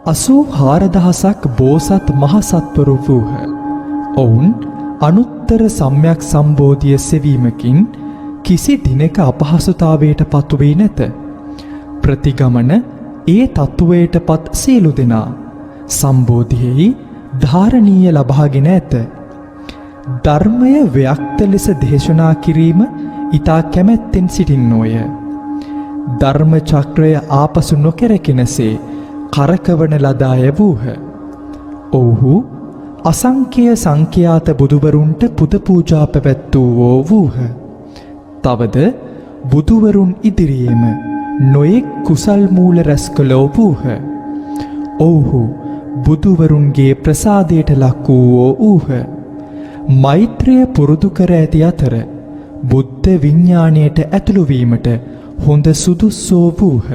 84,000ක් බෝසත් මහසත්වරු වූහ. ඔවුන් අනුත්තර සම්‍යක් සම්බෝධිය සෙවීමකින් කිසි දිනක අපහසුතාවයට පත්වී නැත. ප්‍රතිගමන ඒ තත්ත්වයට පත් සියලු දෙනා සම්බෝධියෙහි ධාරණීය ලබාගෙන ඇත. ධර්මය ව්‍යක්ත ලෙස දේශනා කිරීම ඊතා කැමැත්තෙන් සිටින්නෝය. ධර්ම චක්‍රය ආපසු නොකැරකෙනසේ කරකවන ලද අය වූහ. ඔව්හු අසංඛ්‍ය සංඛ්‍යාත බුදුවරුන්ට පුද පූජා පැවැත්වූවෝ වූහ. තවද බුදුවරුන් ඉදිරියේම නොයෙක් කුසල් මූල රැස් කළෝ වූහ. ඔව්හු බුදුවරුන්ගේ ප්‍රසාදයට ලක් වූවෝ වූහ. මෛත්‍රිය පුරුදු කර ඇති අතර බුද්ධ විඥාණයට ඇතුළු වීමට හොඳ සුදුස්සෝ වූහ.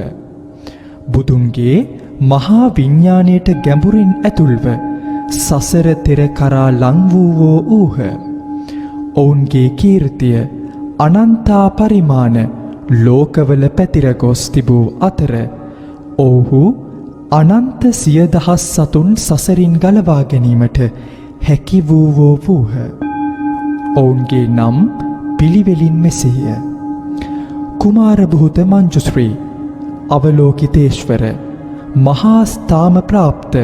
බුදුන්ගේ මහා විඥාණයට ගැඹුරින් ඇතුල්ව සසර තෙර කරා ලං වූවෝ වූහ. ඔවුන්ගේ කීර්තිය අනන්තා පරිමාණ ලෝකවල පැතිර ගොස් තිබූ අතර ඔවුහු අනන්ත සියදහස් සතුන් සසරින් ගලවා ගැනීමට හැකි වූවෝ වූහ. ඔවුන්ගේ නම් පිළිවෙලින් මෙසේය. කුමාර බුහුත මංජුශ්‍රී, අවලෝකිතේශ්වර, මහා ස්ථාම ප්‍රාප්ත,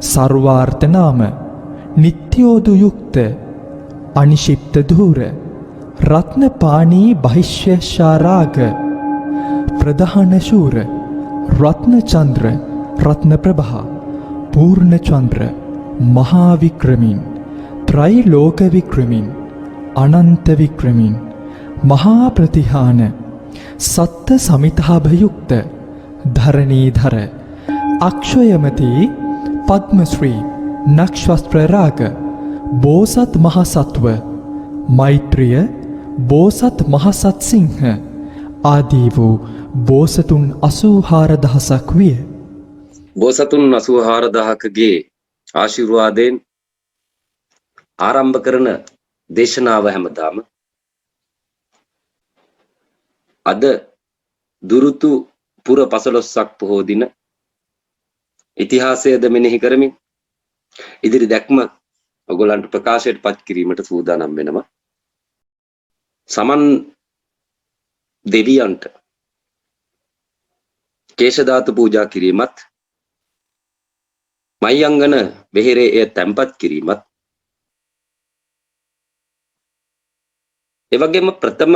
සර්වාර්ථ නාම, නිත්‍යෝදු යුක්ත, අනිශිප්ත ධූර, රත්නපාණී බහිශ්‍යශාරාග, ප්‍රධාන ශූර, රත්නචන්ද්‍ර, රත්නප්‍රභා, පූර්ණචන්ද්‍ර, මහා වික්‍රමින්, ත්‍රෛලෝක වික්‍රමින්, අනන්ත වික්‍රමින්, මහා ප්‍රතිහාන, සත්ත සමිතාභයුක්ත, ධරණීධර, අක්ෂයමතී, පද්මශ්‍රී, නක්ෂත්‍රරාග, බෝසත් මහසත්ව, මෛත්‍රිය, බෝසත් මහසත් සිංහ ආදී වූ බෝසතුන් 84,000ක් විය. බෝසතුන් 84,000කගේ ආශිර්වාදයෙන් ආරම්භ කරන දේශනාව හැමදාම අද දුරුතු පුර 15ක් පොහෝ දින ඉතිහාසයද මෙනෙහි කරමින් ඉදිරි දැක්ම ඔයගොල්ලන්ට ප්‍රකාශයට පත් කිරීමට සූදානම් වෙනවා. සමන් දෙවියන්ට කේශ ධාතු පූජා කිරීමත්, මයංගන වෙහෙරේ එය තැන්පත් කිරීමත්, එවැගේම ප්‍රථම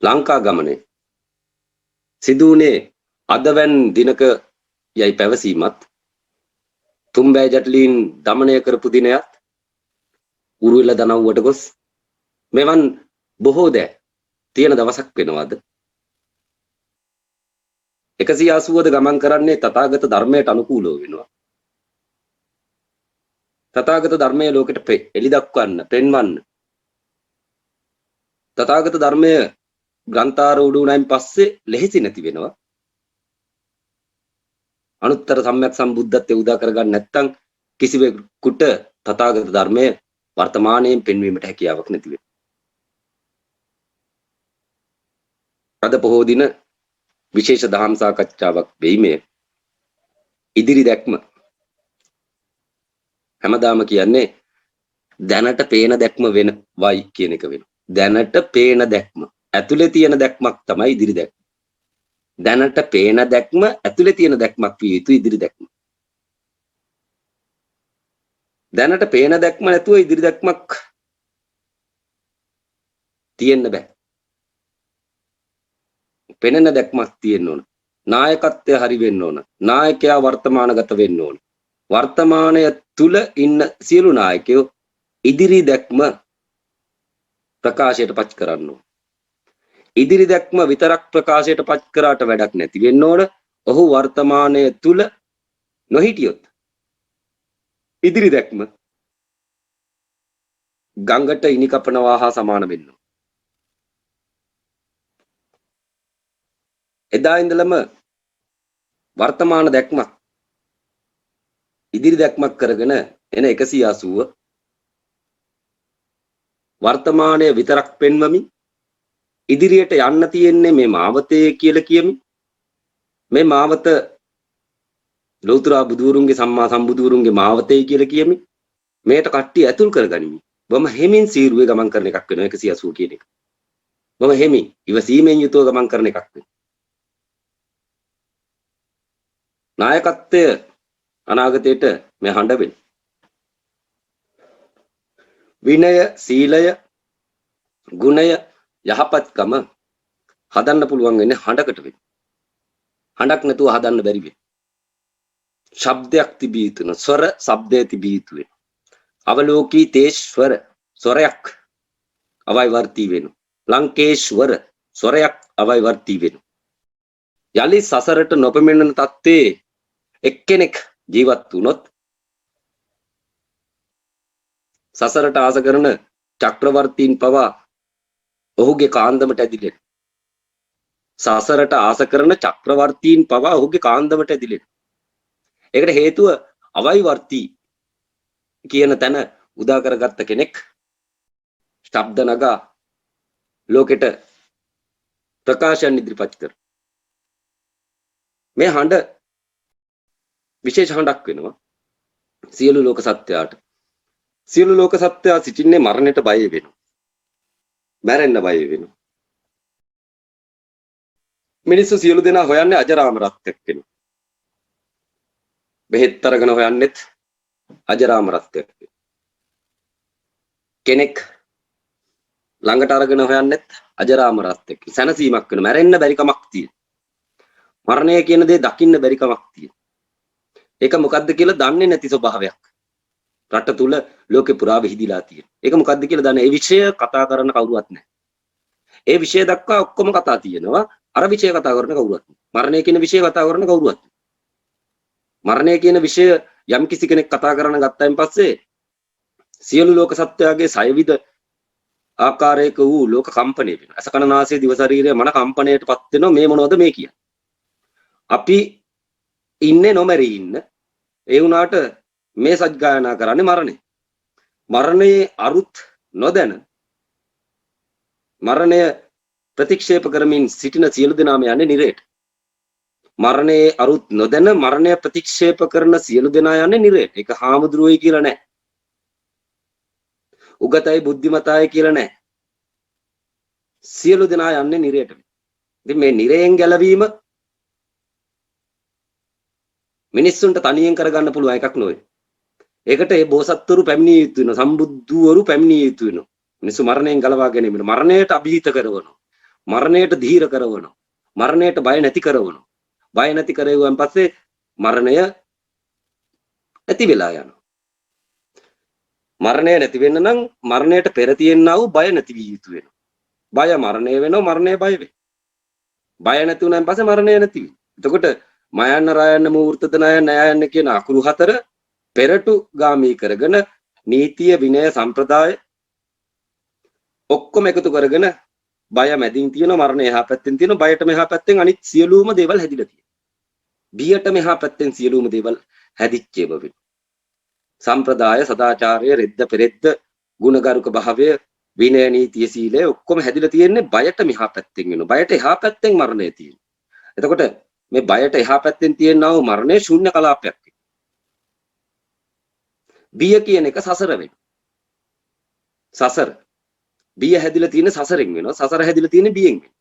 ලංකා ගමනේ සිදුවුනේ අදවැන් දිනක යයි පැවසීමත්, තුම්බෑ ජටලීන් දමනය කරපු දිනයත්, උරුවෙල දනව්වට ගොස් මෙවන් බොහෝ දෑ තියෙන දවසක් වෙනවාද? 180ද ගමන් කරන්නේ තථාගත ධර්මයට අනුකූලව වෙනවා. තථාගත ධර්මයේ ලෝකෙට එළි දක්වන්න, පෙන්වන්න. තථාගත ධර්මය ග්‍රන්ථාරූඪ වුණායින් පස්සේ ලෙහෙසි නැති වෙනවා. අනුත්තර සම්‍යක් සම්බුද්ධත්වයේ උදා කරගන්න නැත්නම් කිසිවෙකුට තථාගත ධර්මය වර්තමානයෙන් පෙන්වීමට හැකියාවක් නැති වෙනවා. අද පොහෝ දින විශේෂ දහම් සාකච්ඡාවක් වෙීමේ ඉදිරි දැක්ම හැමදාම කියන්නේ දැනට පේන දැක්ම වෙනවයි කියන එක වෙනවා. දැනට පේන දැක්ම ඇතුලේ තියෙන දැක්මක් තමයි ඉදිරි දැක්ම. දැනට පේන දැක්ම ඇතුලේ තියෙන දැක්මක් විය යුතු ඉදිරි දැක්ම. දැනට පේන දැක්ම නැතුව ඉදිරි දැක්මක් තියෙන්න බෑ. පෙනෙන දැක්මක් තියෙන්න ඕන. නායකත්වය හරි වෙන්න ඕන. නායකයා වර්තමානගත වෙන්න ඕන. වර්තමානය තුල ඉන්න සියලු නායකයෝ ඉදිරි දැක්ම ප්‍රකාශයට පත් කරන්න ඕන. ඉදිරි දැක්ම විතරක් ප්‍රකාශයට පත් කරාට වැඩක් නැති වෙන්න ඕන. ඔහු වර්තමානය තුල නොහිටියොත් ඉදිරි දැක්ම ගඟට ඉනි කපනවා හා සමාන වෙන්න ඕන. එදා ඉඳලම වර්තමාන දැක්මක් ඉදිරි දැක්මක් කරගෙන එන 180 වර්තමානයේ විතරක් පෙන්වමින් ඉදිරියට යන්න තියෙන්නේ මේ මාවතේ කියලා කියමින් මේ මාවත ලෞතර බුදුරුන්ගේ සම්මා සම්බුදුරුන්ගේ මාවතේ කියලා කියමි. මේට කට්ටිය ඇතුල් කරගනිමි. බොම හිමින් සීරුවේ ගමන් කරන එකක් වෙනවා 180 කියන එක. බොම හිමින් ඉවසීමෙන් යුතුව ගමන් කරන එකක් වෙනවා. නායකත්වය අනාගතයට මේ හඬ වෙන්නේ. විනය, සීලය, ගුණය, යහපත්කම හදන්න පුළුවන් වෙන්නේ හඬකට වෙන්නේ. හඬක් නැතුව හදන්න බැරි වෙන්නේ. ශබ්දයක් තිබිය යුතු වෙන, ස්වර ශබ්දය තිබිය යුතු වෙන. අවලෝකී තේශ්වර ස්වරයක් අවයි වර්ති වෙනු. ලංකේශ්වර ස්වරයක් අවයි වර්ති වෙනු. යලි සසරට නොපෙමෙනෙන තත්ත්වයේ එක්කෙනෙක් ජීවත් වුණොත් සසරට ආස කරන චක්‍රවර්තීන් පවා ඔහුගේ කාන්දමට ඇදිලෙන. සසරට ආස කරන චක්‍රවර්තීන් පවා ඔහුගේ කාන්දමට ඇදිලෙන. ඒකට හේතුව අවයි වර්ති කියන තැන උදා කරගත්ත කෙනෙක් ශබ්ද නගා ලෝකෙට ප්‍රකාශයන් ඉදිරිපත් කර. මේ හඬ විශේෂ හඬක් වෙනවා සියලු ලෝක සත්‍යයට. සියලු ලෝක සත්‍යය සිටින්නේ මරණයට බය වෙනවා. මැරෙන්න බය වෙනවා. මිනිස්සු සියලු දෙනා හොයන්නේ අජරාම රත්යක් වෙනවා. බෙහෙත් අරගෙන හොයන්නෙත් අජරාම රත්යක්. කෙනෙක් ළඟට අරගෙන හොයන්නෙත් අජරාම රත්යක්. සැනසීමක් වෙන මැරෙන්න බැරි කමක් තියෙන. මරණය කියන දේ දකින්න බැරි කමක් තියෙන. ඒක මොකද්ද කියලා දන්නේ නැති ස්වභාවයක් රට තුල ලෝකේ පුරා විහිදිලා තියෙන. ඒක මොකද්ද කියලා දන්නේ ඒ විෂය කතා කරන කවුරුවත් නැහැ. ඒ විෂය දක්වා ඔක්කොම කතා තියෙනවා. අර විෂය කතා කරන කවුරුවත් නැහැ. මරණය කියන විෂය කතා කරන කවුරුවත් නැහැ. මරණය කියන විෂය යම් කිසි කෙනෙක් කතා කරන ගත්තයින් පස්සේ සියලු ලෝක සත්‍යයේ සයවිද ආකාරයක වූ ලෝක කම්පණය වෙනවා. අසකනාසය දිව ශරීරය මන කම්පණයටපත් වෙනවා. මේ මොනවද මේ කියන්නේ? අපි ඉන්නේ නොමරී ඉන්න. ඒ වුණාට මේ සත්‍යයනා කරන්නේ මරණය. මරණයේ අරුත් නොදැන මරණය ප්‍රතික්ෂේප කරමින් සිටින සියලු දෙනාම යන්නේ නිරේට. මරණයේ අරුත් නොදැන මරණය ප්‍රතික්ෂේප කරන සියලු දෙනා යන්නේ නිරේට. ඒක හාමුදුරුවෝයි කියලා නැහැ. උගතයි බුද්ධිමතයි කියලා නැහැ. සියලු දෙනා යන්නේ නිරේට. ඉතින් මේ නිරයෙන් ගැලවීම මිනිස්සුන්ට තනියෙන් කරගන්න පුළුවන් එකක් නෙවෙයි. ඒකට ඒ බෝසත්වරු පැමිණිය යුතු වෙනවා. සම්බුද්ධවරු පැමිණිය යුතු වෙනවා. මිනිස්සු මරණයෙන් ගලවා ගැනීම. මරණයට අභීත කරවනවා. මරණයට ධීර කරවනවා. මරණයට බය නැති කරවනවා. බය නැති කරවුවන් පස්සේ මරණය නැති වෙලා යනවා. මරණය නැති වෙන්න නම් මරණයට පෙර තියෙනා වූ බය නැති විය යුතු වෙනවා. බය මරණය වෙනවා. මරණය බය වෙයි. බය නැති වුණාන් පස්සේ මරණය නැති වෙයි. එතකොට මයන්න රායන්න මූර්තද ණයන්න කියන අකුරු හතර පෙරටු ගාමී කරගෙන නීතිය විනය සම්ප්‍රදාය ඔක්කොම එකතු කරගෙන බය මැදින් තියෙන මරණය එහා පැත්තෙන් තියෙන බයට මෙහා පැත්තෙන් අනිත් සියලුම දේවල් හැදිලා තියෙනවා. බියට මෙහා පැත්තෙන් සියලුම දේවල් හැදිච්ච ඒවා වෙනවා. සම්ප්‍රදාය සදාචාරය රෙද්ද පෙරෙද්ද ගුණගරුක භාවය විනය නීතිය සීලය ඔක්කොම හැදිලා තියෙන්නේ බයට මෙහා පැත්තෙන් වෙනවා. බයට එහා පැත්තෙන් මරණය තියෙනවා. එතකොට මේ බයට එහා පැත්තෙන් තියෙනා වූ මරණය ශූන්‍ය කලාපයක්. බිය කියන එක සසර වෙනවා. සසර. බිය හැදිලා තියෙන සසරෙන් වෙනවා. සසර හැදිලා තියෙන බියෙන් වෙනවා.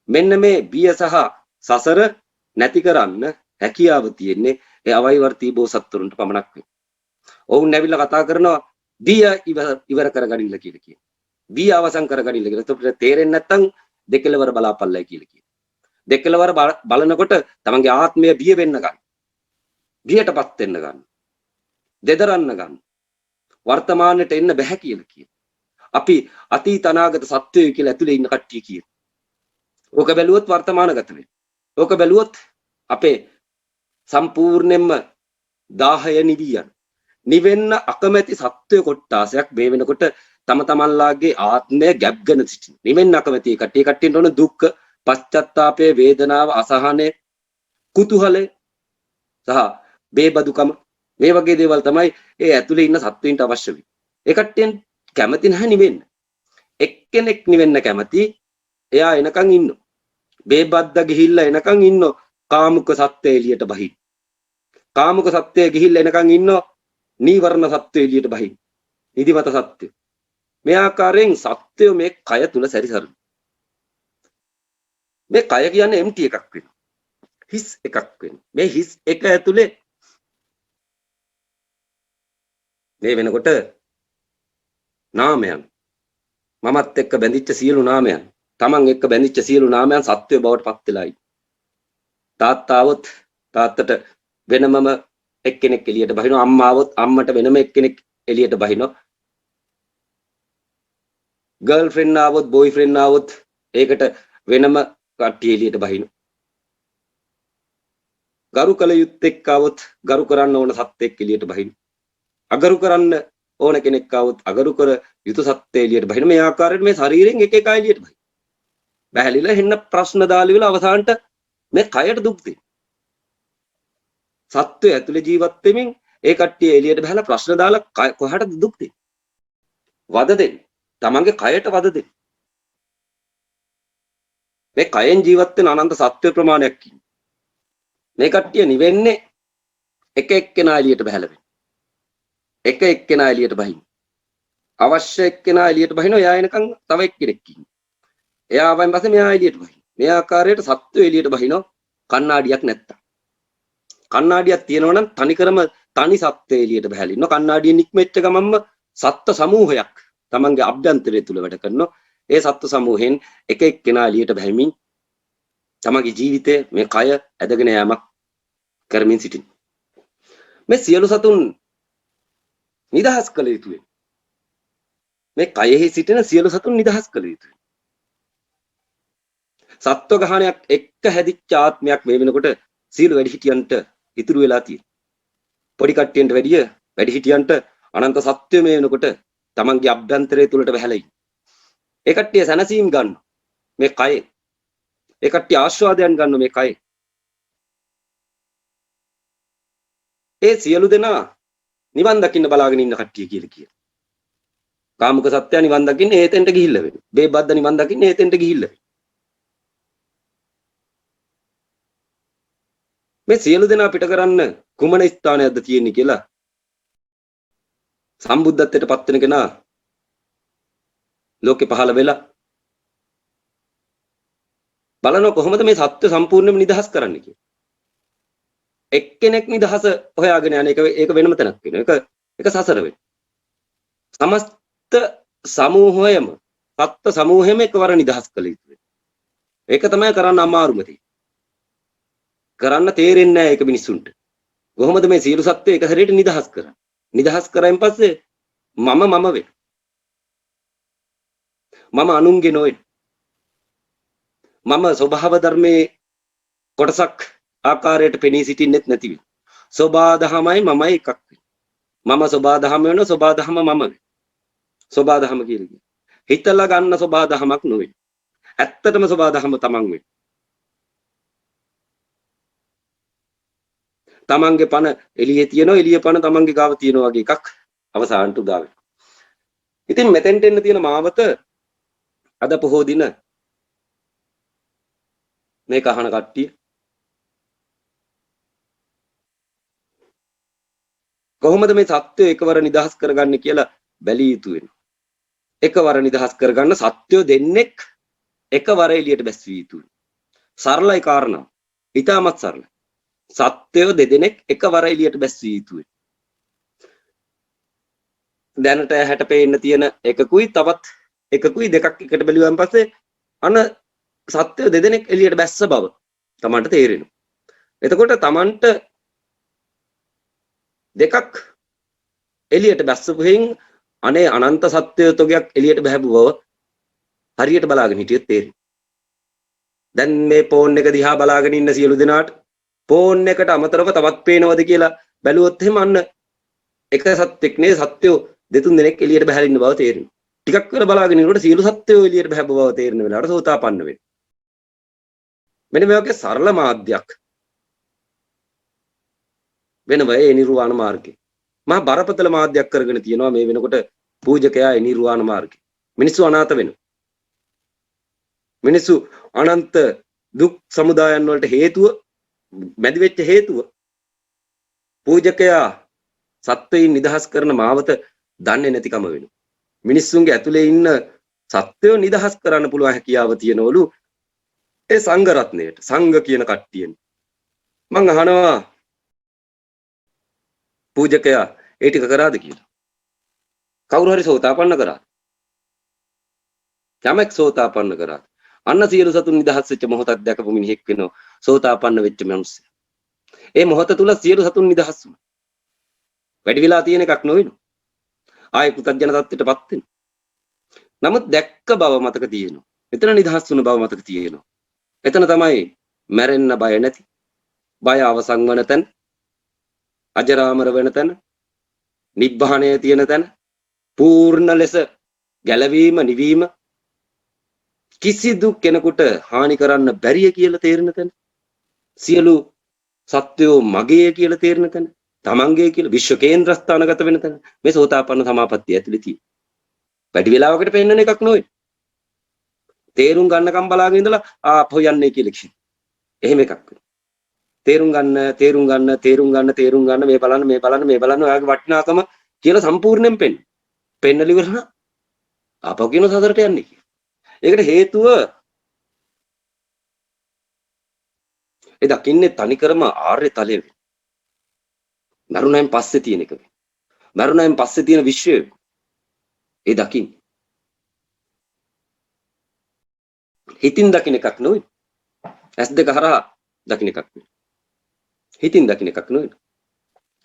මෙන්න මේ බිය සහ සසර නැති කරන්න හැකියාව තියෙන්නේ ඒ අවයිවර්ති බෝසත්තුරුන්ට පමණක් වෙනවා. ඔවුන් නැවිලා කතා කරනවා බිය ඉවර කරගනින්න කියලා කියනවා. බිය අවසන් කරගනින්න කියලා. ඒකට තේරෙන්නේ නැත්නම් දෙකලවර බලාපල්ලයි කියලා කියනවා. දෙකලවර බලනකොට තමන්ගේ ආත්මය බිය වෙන්න ගන්න. බියටපත් වෙන්න ගන්න. දෙදරන්න ගන්න. වර්තමානයට එන්න බෑ කියලා කියනවා. අපි අතීත අනාගත සත්‍යය කියලා ඇතුලේ ඉන්න කට්ටිය කියනවා. ඕක බැලුවොත් වර්තමානගත වෙනවා. ඕක බැලුවොත් අපේ සම්පූර්ණයෙන්ම 10 නිවියන්. නිවෙන්න අකමැති සත්‍ය කොටාසයක් මේ වෙනකොට තම තමන්ලාගේ ආත්මය ගැබ්ගෙන සිටින. නිවෙන්න අකමැති කට්ටියට උන දුක්ඛ, පශ්චත්තාපය, වේදනාව, අසහනය, කුතුහලය සහ බේබදුකම මේ වගේ දේවල් තමයි ඒ ඇතුලේ ඉන්න සත්වයින්ට අවශ්‍ය වෙන්නේ. ඒ කට්ටියන් කැමති නැහැ නිවෙන්න. එක්කෙනෙක් නිවෙන්න කැමති. එයා එනකන් ඉන්නෝ. බේබද්ද ගිහිල්ලා එනකන් ඉන්නෝ. කාමුක සත්‍ය එළියට බහින්න. කාමක සත්‍යය ගිහිල්ලා එනකන් ඉන්නවා. නීවරණ සත්‍ය එළියට බහින්. නිදිමත සත්‍ය. මේ ආකාරයෙන් සත්‍ය මේ කය තුල සැරිසරන. මේ කය කියන්නේ empty එකක් වෙනවා. හිස් එකක් වෙනවා. මේ හිස් එක ඇතුලේ මේ වෙනකොට නාමයන් මමත් එක්ක බැඳිච්ච සියලු නාමයන් තමන් එක්ක බැඳිච්ච සියලු නාමයන් සත්‍ය බවට පත් වෙලායි. තාත්තාවොත් තාත්තට වෙනමම එක්කෙනෙක් එළියට බහිනවා. අම්මාවොත් අම්මට වෙනම එක්කෙනෙක් එළියට බහිනවා. ගර්ල්ෆ්‍රෙන්ඩ් ආවොත් බොයිෆ්‍රෙන්ඩ් ආවොත් ඒකට වෙනම කට්ටිය එළියට බහිනවා. ගරු කළ යුත්තේක් ආවොත් ගරු කරන්න ඕන සත්‍යෙක් එළියට බහිනවා. අගරු කරන්න ඕන කෙනෙක් ආවොත් අගරු කර යුතු සත්‍ය එළියට බහිනවා. මේ ආකාරයට මේ ශරීරයෙන් එක එක එළියට බහිනවා. බැහැලිලා හෙන්න ප්‍රශ්න දාලි වල අවසානට මේ කයට දුක් දෙනවා. සත්‍ය ඇතුලේ ජීවත් වෙමින් ඒ කට්ටිය එළියට බහලා ප්‍රශ්න දාලා කොහටද දුක් දෙන්නේ? වද දෙන්නේ. තමන්ගේ කයට වද දෙන්නේ. මේ කයෙන් ජීවත් වෙන අනන්ත සත්‍ය ප්‍රමාණයක් ඉන්නේ. මේ කට්ටිය නිවෙන්නේ එක එක්කෙනා එළියට බහලා වෙන්නේ. එක එක්කෙනා එළියට බහින්න. අවශ්‍ය එක්කෙනා එළියට බහිනවා. එයා එනකන් තව එක්කෙනෙක් ඉන්නේ. එයා ආවන් පස්සේ මෙයා එළියට බහිනවා. මේ ආකාරයට සත්‍ය එළියට බහිනවා. කණ්ණාඩියක් නැත්තම්. කණ්ණාඩියක් තියෙනවා නම් තනිකරම තනි සත්‍ය එළියට බහැලා ඉන්නවා. කණ්ණාඩියෙන් නික්මෙච්ච ගමන්ම සත්ත්ව සමූහයක් තමන්ගේ අභ්‍යන්තරය තුල වැඩ කරනවා. ඒ සත්ත්ව සමූහෙන් එක එක්කෙනා එළියට බහැමින් තමන්ගේ ජීවිතය මේ කය ඇදගෙන යාමක් කරමින් සිටින. මේ සියලු සතුන් නිදහස් කළ යුතුයි. මේ කයෙහි සිටින සියලු සතුන් නිදහස් කළ යුතුයි. සත්ව ගහණයක් එක්ක හැදිච්ච ආත්මයක් මේ වෙනකොට සියලු වැඩිහිටියන්ට ඉතුරු වෙලා තියෙනවා. පොඩි කට්ටියන්ට වැඩිය වැඩිහිටියන්ට අනන්ත සත්‍ය මේ වෙනකොට තමන්ගේ අභ්‍යන්තරය තුලට වැහැලා ඉන්නේ. ඒ කට්ටිය සැනසීම් ගන්නවා මේ කයේ. ඒ කට්ටිය ආස්වාදයන් ගන්නවා මේ කයේ. ඒ සියලු දෙනා නිවන් දකින්න බලාගෙන ඉන්න කට්ටිය කියලා කියනවා. කාමුක සත්‍ය නිවන් දකින්න ඒතෙන්ට ගිහිල්ලා වෙනවා. බේබද්ද නිවන් දකින්න ඒතෙන්ට ගිහිල්ලා වෙනවා. මේ සියලු දෙනා පිට කරන්න කුමන ස්ථානයක්ද තියෙන්නේ කියලා සම්බුද්ධත්වයට පත් වෙන කෙනා ලෝකේ පහළ වෙලා බලන කොහොමද මේ සත්‍ය සම්පූර්ණයෙන්ම නිදහස් කරන්නේ කියලා. එක්කෙනෙක් නිදහස හොයාගෙන යන එක ඒක වෙනම තැනක් වෙනවා. ඒක සසර වෙනවා. සමස්ත සමූහයම සත්ත්ව සමූහෙම එකවර නිදහස් කළ යුතුයි. ඒක තමයි කරන්න අමාරුම දේ. කරන්න තේරෙන්නේ නැහැ ඒක මිනිස්සුන්ට. කොහොමද මේ සියලු සත්ත්ව එක හැරේට නිදහස් කරන්නේ? නිදහස් කරායින් පස්සේ මම වෙන. මම අනුන්ගේ නොවේ. මම ස්වභාව ධර්මයේ කොටසක් ආකාරයට පෙනී සිටින්නෙත් නැති වෙයි. සෝබාදහමයි මමයි එකක් වෙයි. මම සෝබාදහම වෙනවා සෝබාදහම මම වෙයි. සෝබාදහම කියන්නේ හිතලා ගන්න සෝබාදහමක් නොවේ. ඇත්තටම සෝබාදහම තමන් වෙයි. තමන්ගේ පණ එළියේ තියෙනවා එළිය පණ තමන්ගේ ගාව තියෙනවා වගේ එකක් අවසානට උදා වෙනවා. ඉතින් මෙතෙන්ට එන්න තියෙන මාවත අද පොහෝ දින මේක අහන කට්ටිය කොහොමද මේ සත්‍යය එකවර නිදහස් කරගන්නේ කියලා බැලිය යුතු වෙනවා. එකවර නිදහස් කරගන්න සත්‍යය දෙන්නෙක් එකවර එළියට බැස්විය යුතුයි. සරලයි කාරණා. ඊටමත් සරලයි. සත්‍යය දෙදෙනෙක් එකවර එළියට බැස්විය යුතුයි. දැනට හැට පේන්න තියෙන එකකුයි තවත් එකකුයි දෙකක් එකට බැලුවාන් පස්සේ අන සත්‍යය දෙදෙනෙක් එළියට බැස්ස බව තමන්ට තේරෙනවා. එතකොට තමන්ට දෙකක් එළියට බැස්සපු හේන් අනේ අනන්ත සත්‍ය තොගයක් එළියට බහැපු බව හරියට බලාගෙන හිටියොත් තේරෙනවා. දැන් මේ ෆෝන් එක දිහා බලාගෙන ඉන්න සියලු දෙනාට ෆෝන් එකට අමතරව තවත් පේනවද කියලා බැලුවොත් එහෙම අන්න එක සත්‍යෙක් නේ සත්‍යෝ දෙතුන් දෙනෙක් එළියට බහැලා ඉන්න බව තේරෙනවා. ටිකක් වෙලා බලාගෙන ඉන්නකොට සියලු සත්‍යෝ එළියට බහැපු බව තේරෙන වෙලාවට සෝතාපන්න වෙනවා. මෙන්න මේ වගේ සරල මාධ්‍යයක් වෙනවා ඒ නිර්වාණ මාර්ගේ. මහා බරපතල මාධ්‍යයක් කරගෙන තියෙනවා මේ වෙනකොට පූජකයා ඒ නිර්වාණ මාර්ගේ. මිනිස්සු අනාථ වෙනවා. මිනිස්සු අනන්ත දුක් සමුදායන් වලට හේතුව මැදි වෙච්ච හේතුව පූජකයා සත්වයින් නිදහස් කරන මාවත දන්නේ නැතිකම වෙනවා. මිනිස්සුන්ගේ ඇතුලේ ඉන්න සත්වයෝ නිදහස් කරන්න පුළුවන් හැකියාව තියෙනවලු ඒ සංඝ රත්නයට, සංඝ කියන කට්ටියෙන්. මං අහනවා පූජකයා ඒ ටික කරාද කියලා. කවුරු හරි සෝතාපන්න කරාද? යමෙක් සෝතාපන්න කරාද? අන්න සියලු සතුන් නිදහස් වෙච්ච මොහොතක් දැකපු මිනිහෙක් වෙනවා සෝතාපන්න වෙච්ච මිනිස්සයා. ඒ මොහොත තුල සියලු සතුන් නිදහස් වුණා. වැඩි වෙලා තියෙන එකක් නොවෙනු. ආයේ පුතග්ජන තත්ත්වයටපත් වෙන. නමුත් දැක්ක බව මතක තියෙනවා. එතන නිදහස් වුණ බව මතක තියෙනවා. එතන තමයි මැරෙන්න බය නැති. බය අවසන් වන තැන, අජරාමර වෙන තැන, නිබ්බාණය තියෙන තැන, පූර්ණ ලෙස ගැලවීම නිවීම කිසිදු කෙනෙකුට හානි කරන්න බැරිය කියලා තේරෙන තැන, සියලු සත්වයෝ මගේ කියලා තේරෙන තැන, තමන්ගේ කියලා විශ්ව කේන්ද්‍රස්ථානගත වෙන තැන මේ සෝතාපන්න සමාපත්තිය ඇතුළේ තියෙන. වැඩි වෙලාවකට පෙන්වන එකක් නෙවෙයි. තේරුම් ගන්නකම් බලාගෙන ඉඳලා ආපහු යන්නේ කියලා කියන. එහෙම එකක් වෙනවා. තේරුම් ගන්න මේ බලන්න ඔයාගේ වටිනාකම කියලා සම්පූර්ණයෙන් පෙන්නලි ඉවරන ආපහු කියන සතරට යන්නේ කියලා. ඒකට හේතුව ඒ දකින්නේ තනිකරම ආර්ය තලයේ වෙන. මරුණෙන් පස්සේ තියෙන එක. මරුණෙන් පස්සේ තියෙන විශ්වය. ඒ දකින්නේ. හිතින් දකින්න එකක් නෙවෙයි. S2 හරහා දකින්න එකක් නෙවෙයි. හිතින් දකින්න එකක් නෙවෙයි.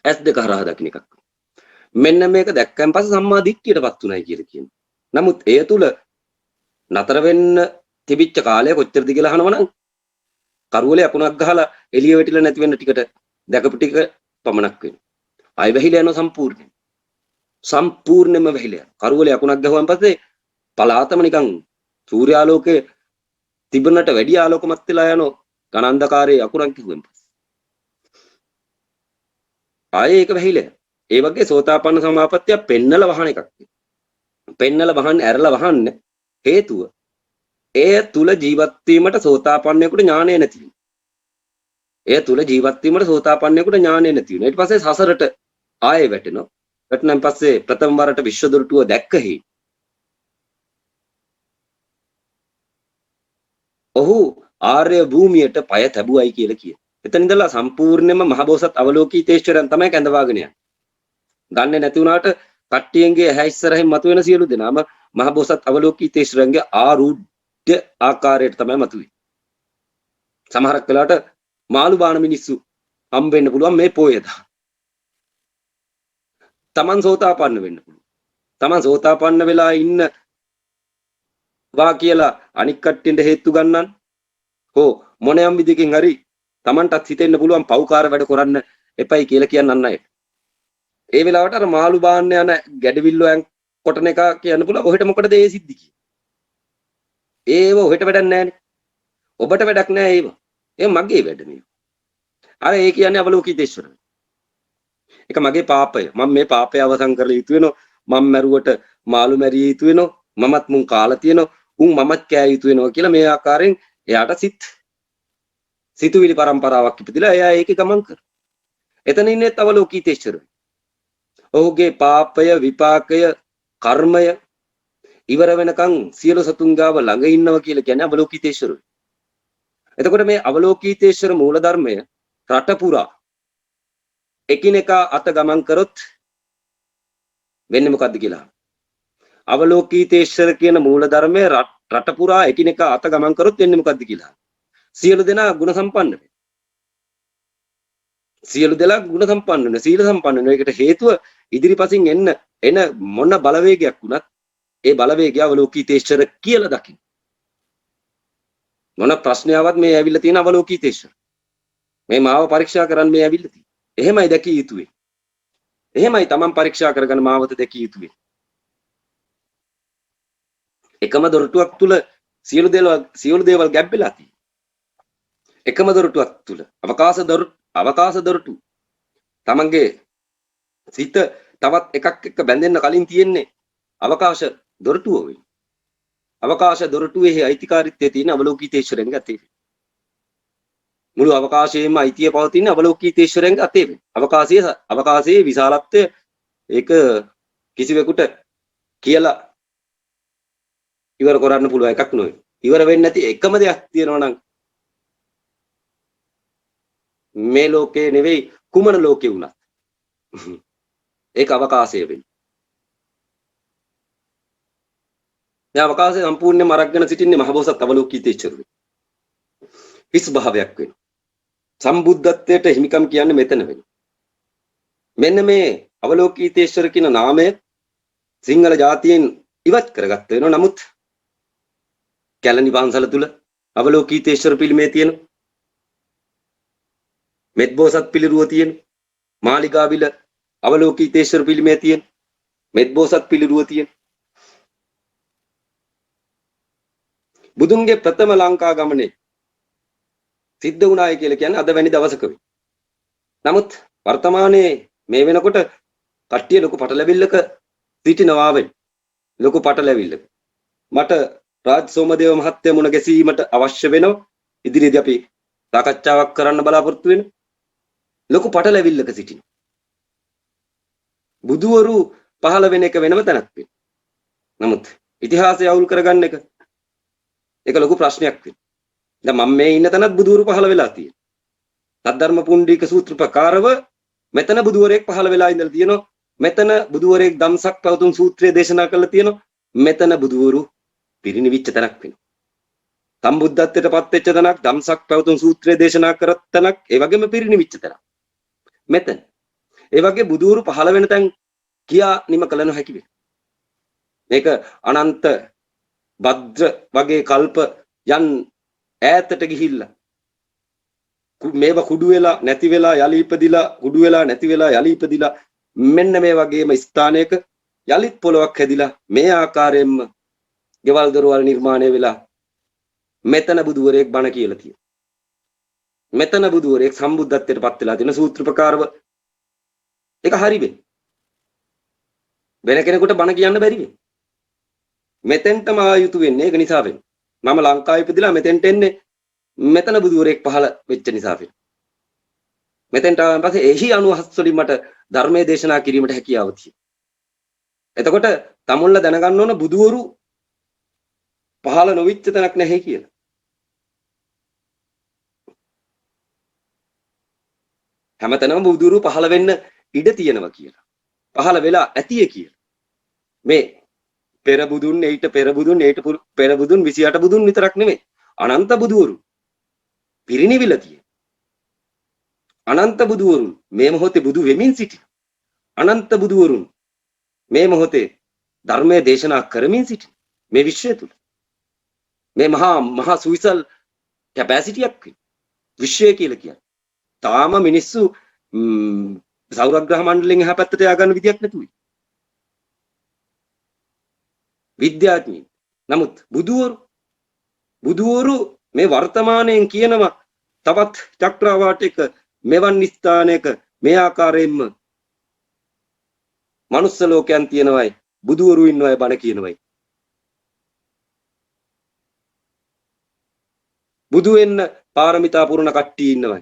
S2 හරහා දකින්න එකක්. මෙන්න මේක දැක්කන් පස්සේ සම්මා දිට්ඨියටපත් උනායි කියලා කියනවා. නමුත් එය තුල නතර වෙන්න තිබිච්ච කාලය කොච්චරද කියලා අහනවනම් කරුවලේ අකුණක් ගහලා එළිය වැටිලා නැති වෙන්න ටිකට දැකපු ටික පමණක් වෙනවා. ආයි වැහිලා යනවා සම්පූර්ණයෙන්. සම්පූර්ණයෙන්ම වැහිලා යනවා. කරුවලේ අකුණක් ගහුවන් පස්සේ පලාතම නිකන් සූර්යාලෝකයේ තිබුණට වැඩි ආලෝකමත් වෙලා යනවා. ඝනාන්ධකාරයේ අකුණක් ගහුවන් පස්සේ. ආයේ ඒක වැහිලා. ඒ වගේ සෝතාපන්න සමාපත්තිය පෙන්නල වහන එකක්. පෙන්නල වහන්න ඇරලා වහන්න හේතුව එය තුල ජීවත් වීමට සෝතාපන්නයෙකුට ඥානය නැති වෙනවා. එය තුල ජීවත් වීමට සෝතාපන්නයෙකුට ඥානය නැති වෙනවා. ඊට පස්සේ සසරට ආයෙ වැටෙනවා. වැටෙනන් පස්සේ ප්‍රථම වරට විශ්ව දොරටුව දැක්කහි ඔහු ආර්ය භූමියට පය තැබුවයි කියලා කියන. එතන ඉඳලා සම්පූර්ණයෙන්ම මහබෝසත් අවලෝකීතේශ්වරයන් තමයි කැඳවාගෙන යන්නේ. දන්නේ නැති වුණාට කට්ටියන්ගේ ඇහැ ඉස්සරහින් මතුවෙන සියලු දෙනාම මහබෝසත් අවලෝකීතේශ්වරයන්ගේ ආරූඪ ආකාරයට තමයි මතුවේ. සමහරක් වෙලාවට මාළු බාන මිනිස්සු හම්බෙන්න පුළුවන් මේ පොයේදා. තමන් සෝතාපන්න වෙන්න පුළුවන්. තමන් සෝතාපන්න වෙලා ඉන්න වා කියලා අනික් කට්ටියට හේතු ගන්නන් හෝ මොනියම් විදිහකින් හරි තමන්ටත් හිතෙන්න පුළුවන් පව්කාර වැඩ කරන්න එපයි කියලා කියන්න අය. ඒ වෙලාවට අර මාළු බාන්න යන ගැඩවිල්ලෝයන් කොටන එක කියන්න පුළුවන් ඔහෙට මොකටද ඒ සිද්ධි කිය. ඒව ඔහෙට වැඩක් නැහැනේ. ඔබට වැඩක් නැහැ ඒව. ඒ මගේ වැඩ මේ. අර ඒ කියන්නේ අවලෝකීතේශ්වර. ඒක මගේ පාපය. මම මේ පාපය අවසන් කරලා යුතු වෙනවා. මම මැරුවට මාළු මැරිය යුතු වෙනවා. මමත් මුන් කාලා තියෙනවා. උන් මමත් කෑ යුතු වෙනවා කියලා මේ ආකාරයෙන් එයාට සිතුවිලි පරම්පරාවක් ඉපදිලා එයා ඒකේ ගමන් කර. එතන ඉන්නේ අවලෝකීතේශ්වර. ඔහුගේ පාපය විපාකය කර්මය ඉවර වෙනකන් සියලු සතුන් ගාව ළඟ ඉන්නවා කියලා කියන්නේ අවලෝකීතේශ්වරය. එතකොට මේ අවලෝකීතේශ්වර මූල ධර්මය රට පුරා එකිනෙකා අත ගමන් කරොත් වෙන්නේ මොකද්ද කියලා. අවලෝකීතේශ්වර කියන මූල ධර්මය රට පුරා එකිනෙකා අත ගමන් කරොත් වෙන්නේ මොකද්ද කියලා. සියලු දෙනා ගුණ සම්පන්න වෙනවා. සියලු දෙනා ගුණ සම්පන්න වෙනවා. සීල සම්පන්න වෙනවා. ඒකට හේතුව ඉදිරිපසින් එන මොන බලවේගයක් වුණත් ඒ බලවේගය අවලෝකීතේශ්වර කියලා දකින්න. මොන ප්‍රශ්නාවක් මේ ඇවිල්ලා තියෙන අවලෝකීතේශ්වර. මේ මාව පරීක්ෂා කරන්න මේ ඇවිල්ලා තියෙන්නේ. එහෙමයි දැකිය යුතුයි. එහෙමයි Taman පරීක්ෂා කරගෙන මාවත දැකිය යුතුයි. එකම දොරටුවක් තුල සියලු දේවල් ගැබ් වෙලා තියෙනවා. එකම දොරටුවක් තුල අවකාශ දොරටු Tamanගේ සිත තවත් එකක් එක්ක බැඳෙන්න කලින් තියෙන්නේ අවකාශ දොරටුව වෙයි. අවකාශ දොරටුවේ අයිතිකාරීත්වයේ තියෙන අවලෝකීතේශ්වරයන් ගතේ. මුළු අවකාශයේම අයිතිය පවතින අවලෝකිතේශ්වරයන්ගේ අතේ වෙන. අවකාශයේ විශාලත්වය ඒක කිසිවෙකුට කියලා ඉවර කරන්න පුළුවන් එකක් නෙවෙයි. ඉවර වෙන්නේ නැති එකම දෙයක් තියෙනවා නම් මේ ලෝකේ නෙවෙයි කුමන ලෝකේ වුණත් ඒක අවකාශය වෙන්නේ. දැන් අවකාශය සම්පූර්ණයෙන්ම අරගෙන සිටින්නේ මහබෝසත් අවලෝකිතේශ්වරයෝ. හිස් භාවයක් වෙනවා. සම්බුද්ධත්වයට හිමිකම් කියන්නේ මෙතන වෙනවා. මෙන්න මේ අවලෝකිතේශ්වර කියන නාමය සිංහල ජාතියෙන් ඉවත් කරගත්ත වෙනවා. නමුත් කැලණි වංශල තුල අවලෝකිතේශ්වර පිළිමේ තියෙනවා. මෙත්බෝසත් පිළිරුව තියෙනවා. මාලිගාවිල අවලෝකිතේශ්වර පිළිමේ තියෙනවා. මෙත්බෝසත් පිළිරුව තියෙනවා. බුදුන්ගේ ප්‍රථම ලංකා ගමනේ සිද්ධ වුණායි කියලා කියන්නේ අද වැනි දවසක වෙයි. නමුත් වර්තමානයේ මේ වෙනකොට කට්ටිය ලොකු පටලැවිල්ලක සිටිනවා වෙයි. ලොකු පටලැවිල්ලක. මට රාජ් සෝමදේව මහත්තයා මුණ ගැසීමට අවශ්‍ය වෙනවා. ඉදිරියේදී අපි සාකච්ඡාවක් කරන්න බලාපොරොත්තු වෙනවා. ලොකු පටලැවිල්ලක සිටින. බුදුවරු පහළ වෙන එක වෙනම තැනක් වෙනවා. නමුත් ඉතිහාසය අවුල් කරගන්න එක ඒක ලොකු ප්‍රශ්නයක් වෙනවා. දැන් මම මේ ඉන්න තැනත් බුදුවරු පහළ වෙලා තියෙනවා. සද්ධර්ම පුණ්ඩික සූත්‍ර ප්‍රකාරව මෙතන බුදුවරයෙක් පහළ වෙලා ඉඳලා තියෙනවා. මෙතන බුදුවරයෙක් ධම්සක් පැවතුම් සූත්‍රය දේශනා කරලා තියෙනවා. මෙතන බුදුවරු පිරිනිවිච්ච තැනක් වෙනවා. සම්බුද්ධත්වයට පත් වෙච්ච තැනක්, ධම්සක් පැවතුම් සූත්‍රය දේශනා කරත් තැනක්, ඒ වගේම පිරිනිවිච්ච තැනක්. මෙතන. ඒ වගේ බුදුවරු පහළ වෙන තැන් කියා නිම කළ නොහැකි වෙනවා. මේක අනන්ත භද්‍ර වගේ කල්ප යන් ඈතට ගිහිල්ලා මේවා කුඩු වෙලා නැති වෙලා යලි ඉපදිලා කුඩු වෙලා නැති වෙලා යලි ඉපදිලා මෙන්න මේ වගේම ස්ථානයක යලිත් පොලොවක් හැදිලා මේ ආකාරයෙන්ම ගෙවල් දොරවල් නිර්මාණය වෙලා මෙතන බුදුවරයෙක් බණ කියලා තියෙනවා. මෙතන බුදුවරයෙක් සම්බුද්ධත්වයට පත් වෙලා තියෙන සූත්‍ර ප්‍රකාරව ඒක හරි වෙයි. වෙන කෙනෙකුට බණ කියන්න බැරි වෙයි. මෙතෙන්ටම ආයුතු වෙන්නේ ඒක නිසා වෙන්නේ. මම ලංකාවේ ඉපදිලා මෙතෙන්ට එන්නේ මෙතන බුදුවරයෙක් පහළ වෙච්ච නිසා වෙන්නේ. මෙතෙන්ට ආවන් පස්සේ එහි අනුහස් වලින් මට ධර්මයේ දේශනා කිරීමට හැකියාව තියෙනවා. එතකොට තමුන්ලා දැනගන්න ඕන බුදුවරු පහළ නොවිච්ච තැනක් නැහැ කියලා. හැමතැනම බුදුවරු පහළ වෙන්න ඉඩ තියෙනවා කියලා. පහළ වෙලා ඇතිය කියලා. මේ පෙර බුදුන්, ඊට පෙර බුදුන්, ඊට පෙර බුදුන් 28 බුදුන් විතරක් නෙමෙයි. අනන්ත බුදුවරු පිරිනිවිලා තියෙන. අනන්ත බුදුවරුන් මේ මොහොතේ බුදු වෙමින් සිටින. අනන්ත බුදුවරුන් මේ මොහොතේ ධර්මයේ දේශනා කරමින් සිටින. මේ විශ්වය තුල. මේ මහා සුවිසල් කැපැසිටියක් විශ්වය කියලා කියන්නේ. තාම මිනිස්සු සෞරග්‍රහ මණ්ඩලයෙන් එහා පැත්තට යා ගන්න විදියක් නැතුයි. විද්‍යාඥයින්. නමුත් බුදුවරු මේ වර්තමානයෙන් කියනවා තවත් චක්‍රාවාටයක මෙවන් ස්ථානයක මේ ආකාරයෙන්ම මනුස්ස ලෝකයන් තියෙනවයි බුදුවරු ඉන්නවයි බණ කියනවයි. බුදු වෙන්න පාරමිතා පුරන කට්ටිය ඉන්නවයි.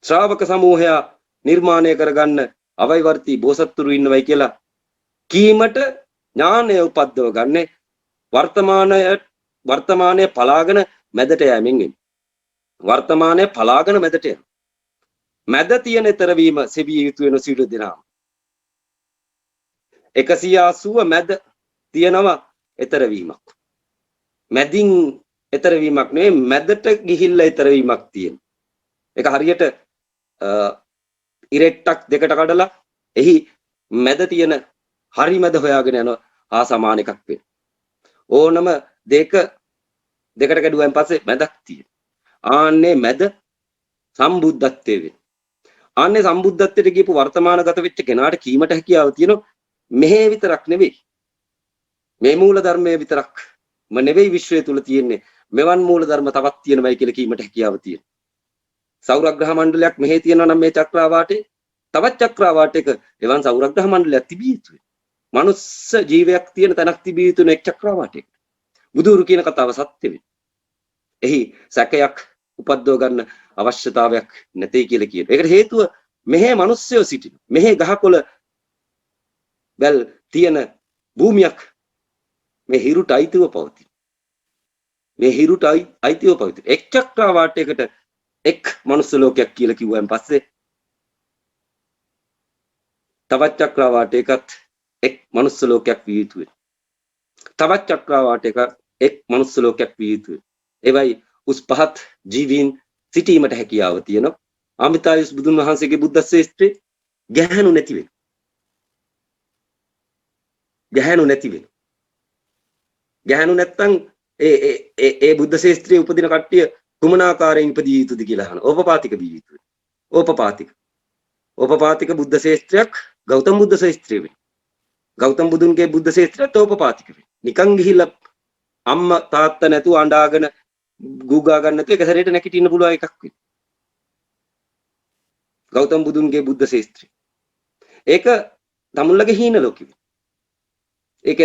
ශ්‍රාවක සමූහයා නිර්මාණය කරගන්න අවයිවර්ති බෝසත්තුරු ඉන්නවයි කියලා කීමට ඥානය උපද්දව ගන්නේ වර්තමානයේ පලාගෙන මැදට යෑමෙන් වෙන්නේ. වර්තමානයේ පලාගෙන මැදට යන. මැද තියෙන ඊතරවීම සෙවිය යුතු වෙන සිළු දෙනා. 180 මැද තියෙනවා ඊතරවීමක්. මැදින් ඊතරවීමක් නෙවෙයි මැදට ගිහිල්ලා ඊතරවීමක් තියෙන. ඒක හරියට ඉරෙට්ටක් දෙකට කඩලා එහි මැද තියෙන හරි මැද හොයාගෙන යන හා සමාන එකක් වෙන. ඕනම දෙකට කැඩුවෙන් පස්සේ මැදක් තියෙන. ආන්නේ මැද සම්බුද්ධත්වයේ වෙන. ආන්නේ සම්බුද්ධත්වයට ගියපු වර්තමානගත වෙච්ච කෙනාට කීමට හැකියාව තියෙනවා මෙහෙ විතරක් නෙවෙයි. මේ මූල ධර්මයේ විතරක්ම නෙවෙයි විශ්වය තුල තියෙන්නේ. මෙවන් මූල ධර්ම තවත් තියෙනවයි කියලා කීමට හැකියාව තියෙනවා. සෞරග්‍රහ මණ්ඩලයක් මෙහෙ තියෙනවා නම් මේ චක්‍රාවාටේ තවත් චක්‍රාවාටයක එවන් සෞරග්‍රහ මණ්ඩලයක් තිබිය යුතුයි. මනුස්ස ජීවයක් තියෙන තැනක් තිබිය යුතු එක් චක්‍රාවාටයක. බුදුරු කියන කතාව සත්‍ය වෙයි. එහි සැකයක් උපද්දව ගන්න අවශ්‍යතාවයක් නැtei කියලා කියන. ඒකට හේතුව මෙහි මිනිස්සුયો සිටින. මෙහි ගහකොළ වැල් තියෙන භූමියක් මේ හිරුට අයිතිව පවතින. මේ හිරුට අයිතිව පවතින. එක් චක්‍රවාටයකට එක් මනුස්ස ලෝකයක් කියලා කිව්වන් පස්සේ තවත් චක්‍රවාටයකත් එක් මනුස්ස ලෝකයක් විය යුතුයි. තවත් චක්‍රවාටයක එක් මනුස්ස ලෝකයක් විය යුතුයි. ඒවයි උස් පහත් ජීවීන් සිටීමට හැකියාව තියෙනවා. අමිතායුස් බුදුන් වහන්සේගේ බුද්ධ ශ්‍රේෂ්ඨේ ගැහැණු නැති වෙන. ගැහැණු නැති වෙන. ගැහැණු නැත්තම් ඒ බුද්ධ ශ්‍රේෂ්ඨයේ උපදින කට්ටිය කුමන ආකාරයෙන් ඉපදිය යුතුද කියලා අහන. ඕපපාතික විය යුතුයි. ඕපපාතික බුද්ධ ශ්‍රේෂ්ඨයක් ගෞතම බුද්ධ ශ්‍රේෂ්ඨය වෙයි. ගෞතම බුදුන්ගේ බුද්ධ ශ්‍රේෂ්ඨයට ඕපපාතික වෙයි. නිකන් ගිහිල්ලා අම්මා තාත්තා නැතුව අඬාගෙන ගුගා ගන්න නැතුව එක සැරේට නැගිටින්න පුළුවන් එකක් වෙයි. ගෞතම බුදුන්ගේ බුද්ධ ශ්‍රේෂ්ඨය. ඒක තමුල්ලගේ හීන ලෝකෙ. ඒක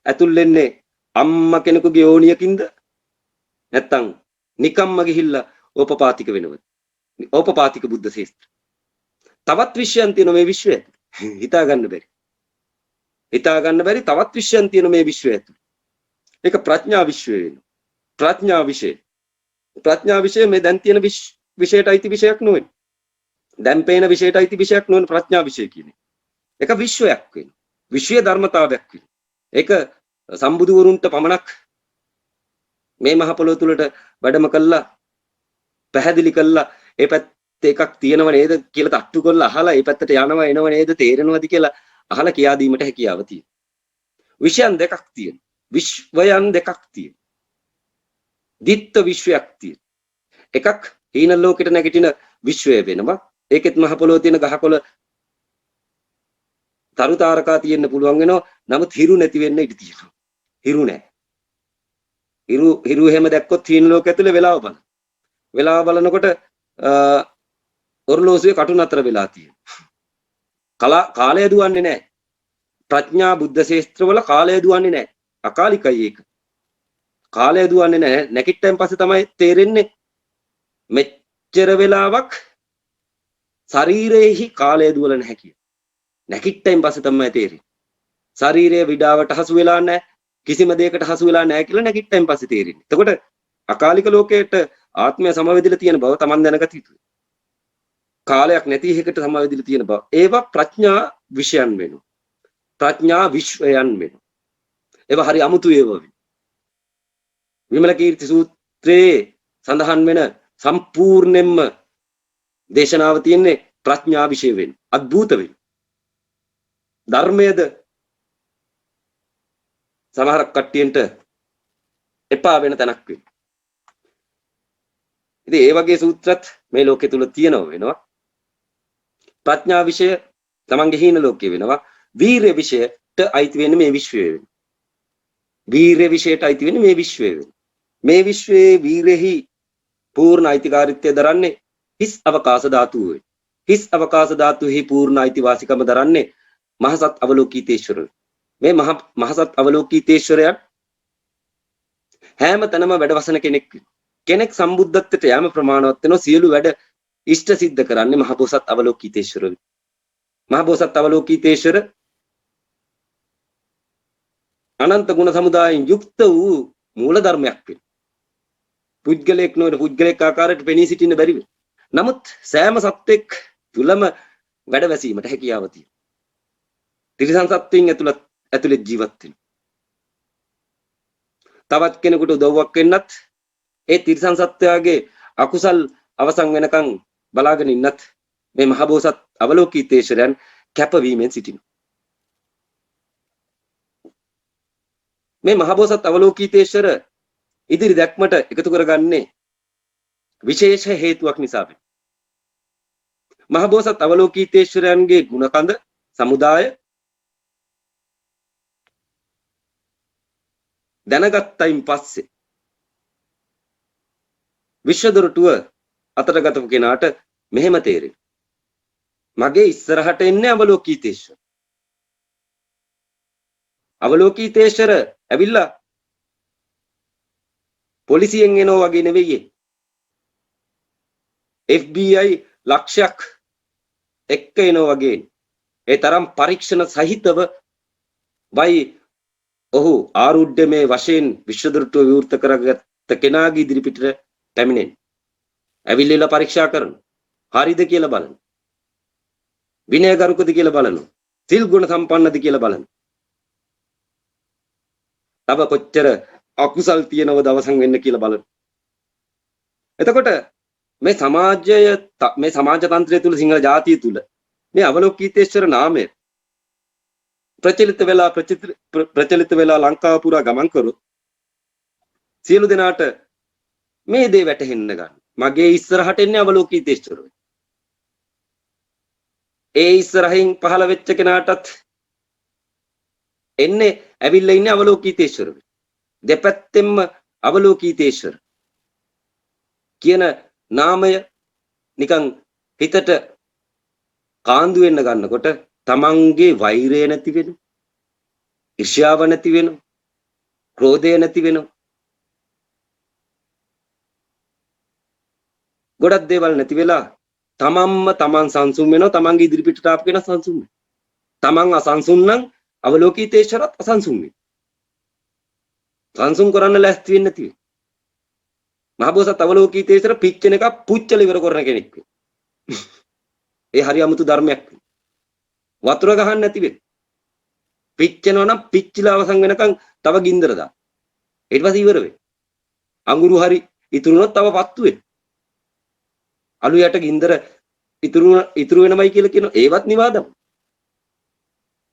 ඇතුල් වෙන්නේ අම්මා කෙනෙකුගේ යෝනියකින්ද නැත්තම් නිකම්ම ගිහිල්ලා ඕපපාතික වෙනවද? ඕපපාතික බුද්ධ ශ්‍රේෂ්ඨ. තවත් විශ්යන් තියෙන මේ විශ්වය හිතා ගන්න බැරි. හිතා ගන්න බැරි තවත් විශ්යන් තියෙන මේ විශ්වය ඇතුළේ. ඒක ප්‍රඥා විශ්වය වෙනවා. ප්‍රඥා විශ්ය. ප්‍රඥා විශ්ය මේ දැන් තියෙන විශ්යට අයිති විෂයක් නෙවෙයි. දැන් පේන විෂයට අයිති විෂයක් නෙවෙයි ප්‍රඥා විශ්ය කියන්නේ. ඒක විශ්වයක් වෙනවා. විශ්වීය ධර්මතාවයක් වෙනවා. ඒක සම්බුදුවරුන්ට පමණක් මේ මහ පොළොව තුලට වැඩම කළා පැහැදිලි කළා ඒ පැත්තේ එකක් තියෙනව නේද කියලා තට්ටු කරලා අහලා ඒ පැත්තට යනවා එනව නේද තේරෙනවද කියලා අහලා කියා දීමට හැකියාව තියෙනවා. විෂයන් දෙකක් තියෙනවා. විශ්වයන් දෙකක් තියෙනවා. දිත්ත විශ්වයක් තියෙනවා. එකක් හීන ලෝකෙට නැගිටින විශ්වය වෙනවා. ඒකෙත් මහ පොළොව තියෙන ගහකොළ තරු තාරකා තියෙන්න පුළුවන් වෙනවා. නමුත් හිරු නැති වෙන්න ඉඩ තියෙනවා. හිරු නැහැ. හිරු එහෙම දැක්කොත් හීන ලෝක ඇතුලේ වෙලාව බලන. වෙලාව බලනකොට ඔර්ලෝසුවේ කටු නතර වෙලා තියෙනවා. කාලය දුවන්නේ නැහැ. ප්‍රඥා බුද්ධ ශාස්ත්‍රවල කාලය දුවන්නේ නැහැ. අකාලිකයි ඒක. කාලය දුවන්නේ නැහැ. නැකිට්ටෙන් පස්සේ තමයි තේරෙන්නේ මෙච්චර වෙලාවක් ශරීරයේහි කාලය දුවල නැහැ කියලා. නැකිට්ටෙන් පස්සේ තමයි තේරෙන්නේ. ශරීරයේ විඩාවට හසු වෙලා නැහැ. කිසිම දෙයකට හසු වෙලා නැහැ කියලා නැකිට්ටෙන් පස්සේ තේරෙන්නේ. එතකොට අකාලික ලෝකයට ආත්මය සමවැදිලා තියෙන බව Taman දැනගත යුතුයි. කාලයක් නැති එකකට සමවැදිලා තියෙන බව. ඒවා ප්‍රඥා විෂයන් වෙනවා. ප්‍රඥා විශ්වයන් වෙනවා. ඒවා හරි අමුතු ඒවා වෙනවා. විමල කීර්ති සූත්‍රයේ සඳහන් වෙන සම්පූර්ණයෙන්ම දේශනාව තියෙන්නේ ප්‍රඥා විෂය වෙන. අద్භූත වෙන. ධර්මයේද සමහර කට්ටියන්ට එපා වෙන තැනක් වෙනවා. ඉතින් ඒ වගේ සූත්‍රත් මේ ලෝකෙ තුල තියෙනව වෙනවා. ප්‍රඥා විෂය තමන්ගේ හීන ලෝකේ වෙනවා. වීර්ය විෂයට අයිති වෙන්නේ මේ විශ්වය වෙනවා. වීර්ය විෂයට අයිති වෙන්නේ මේ විශ්වය වෙනවා. මේ විශ්වයේ වීර්යෙහි පූර්ණ අයිතිකාරීත්වය දරන්නේ හිස් අවකාශ ධාතුව වේ. හිස් අවකාශ ධාතුෙහි පූර්ණ අයිතිවාසිකම දරන්නේ මහසත් අවලෝකිතේශ්වර. මේ මහසත් අවලෝකිතේශ්වරයන් හැම තැනම වැඩවසන කෙනෙක්. කෙනෙක් සම්බුද්ධත්වයට යෑම ප්‍රමාණවත් වෙන සියලු වැඩ ඉෂ්ට සිද්ධ කරන්නේ මහබෝසත් අවලෝකිතේශ්වර. මහබෝසත් අවලෝකිතේශ්වර අනන්ත ගුණ සමුදායෙන් යුක්ත වූ මූල ධර්මයක් වෙන. පුද්ගලයෙක් නොවන පුද්ගලයෙක් ආකාරයට පෙනී සිටින්න බැරි වෙන. නමුත් සෑම සත්වෙක් තුලම වැඩ වැසීමට හැකියාව තියෙනවා. තිරිසන් සත්වයින් ඇතුළේ ජීවත් වෙන. තවත් කෙනෙකුට උදව්වක් වෙන්නත් ඒ තිරිසන් සත්වයාගේ අකුසල් අවසන් වෙනකන් බලාගෙන ඉන්නත් මේ මහබෝසත් අවලෝකිතේශ්වරයන් කැපවීමෙන් සිටිනවා. මේ මහබෝසත් අවලෝකිතේශ්වර ඉදිරි දැක්මට එකතු කරගන්නේ විශේෂ හේතුවක් නිසා වෙයි. මහබෝසත් අවලෝකිතේශ්වරයන්ගේ ගුණකඳ සමුදාය දැනගත්තයින් පස්සේ විශ්වදොරටුව අතට ගතපු කෙනාට මෙහෙම තේරෙනවා. මගේ ඉස්සරහට එන්නේ අවලෝකිතේශ්වර. අවලෝකිතේශ්වර ඇවිල්ලා පොලිසියෙන් එනවා වගේ නෙවෙයි. FBI ලක්ෂයක් එක්ක එනවා වගේ ඒ තරම් පරීක්ෂණ සහිතව වයි ඔහු ආරුඩ්‍යමේ වශයෙන් විශ්වදෘෂ්ටිය විවෘත කරගත්ත කෙනාගේ ඉදිරිපිටට පැමිණෙන්නේ. ඇවිල්ලා පරීක්ෂා කරනවා. හරිද කියලා බලනවා. විනයගරුකද කියලා බලනවා. සිල් ගුණ සම්පන්නද කියලා බලනවා. තව කොච්චර අකුසල් තියෙනවද අවසන් වෙන්න කියලා බලනවා. එතකොට මේ සමාජ තන්ත්‍රය තුල සිංහල ජාතිය තුල මේ අවලෝකිතේශ්වර නාමය ප්‍රචලිත වෙලා ලංකාව පුරා ගමන් කරොත් සියලු දෙනාට මේ දේ වැටහෙන්න ගන්න. මගේ ඉස්සරහට එන්නේ අවලෝකිතේශ්වර. ඒ ඉස්සරහින් පහළ වෙච්ච කෙනාටත් එන්නේ ඇවිල්ලා ඉන්නේ අවලෝකිතේශ්වර. දෙපැත්තෙම අවලෝකිතේශ්වර කියන නාමය නිකන් හිතට කාන්දු වෙන්න ගන්නකොට තමන්ගේ වෛරය නැති වෙනවා, ඊර්ෂ්‍යාව නැති වෙනවා, ක්‍රෝධය නැති වෙනවා. ගොඩක් දේවල් නැති වෙලා තමන් සංසුන් වෙනවා. තමන්ගේ ඉදිරිපිටට ආපු කෙනා සංසුන් වෙනවා. තමන් අසංසුන් නම් අවලෝකිතේශ්වරත් අසංසුන් වෙනවා. සංසුන් කරන්න ලැස්ති වෙන්නේ නැති වෙනවා. මහබෝසත් අවලෝකිතේශ්වර පිච්චෙන එක පුච්චල ඉවර කරන කෙනෙක් වෙනවා. ඒ හරි අමුතු ධර්මයක් වෙනවා. වතුර ගහන්න නැති වෙන්නේ. පිච්චෙනවා නම් පිච්චිලා අවසන් වෙනකන් තව ගින්දර දාන්න. ඊට පස්සේ ඉවර වෙයි. අඟුරු හරි ඉතුරුනොත් තව පත්තු වෙයි. අලු යට ගින්දර ඉතුරු වෙනමයි කියලා කියනවා. ඒවත් නිවාදම.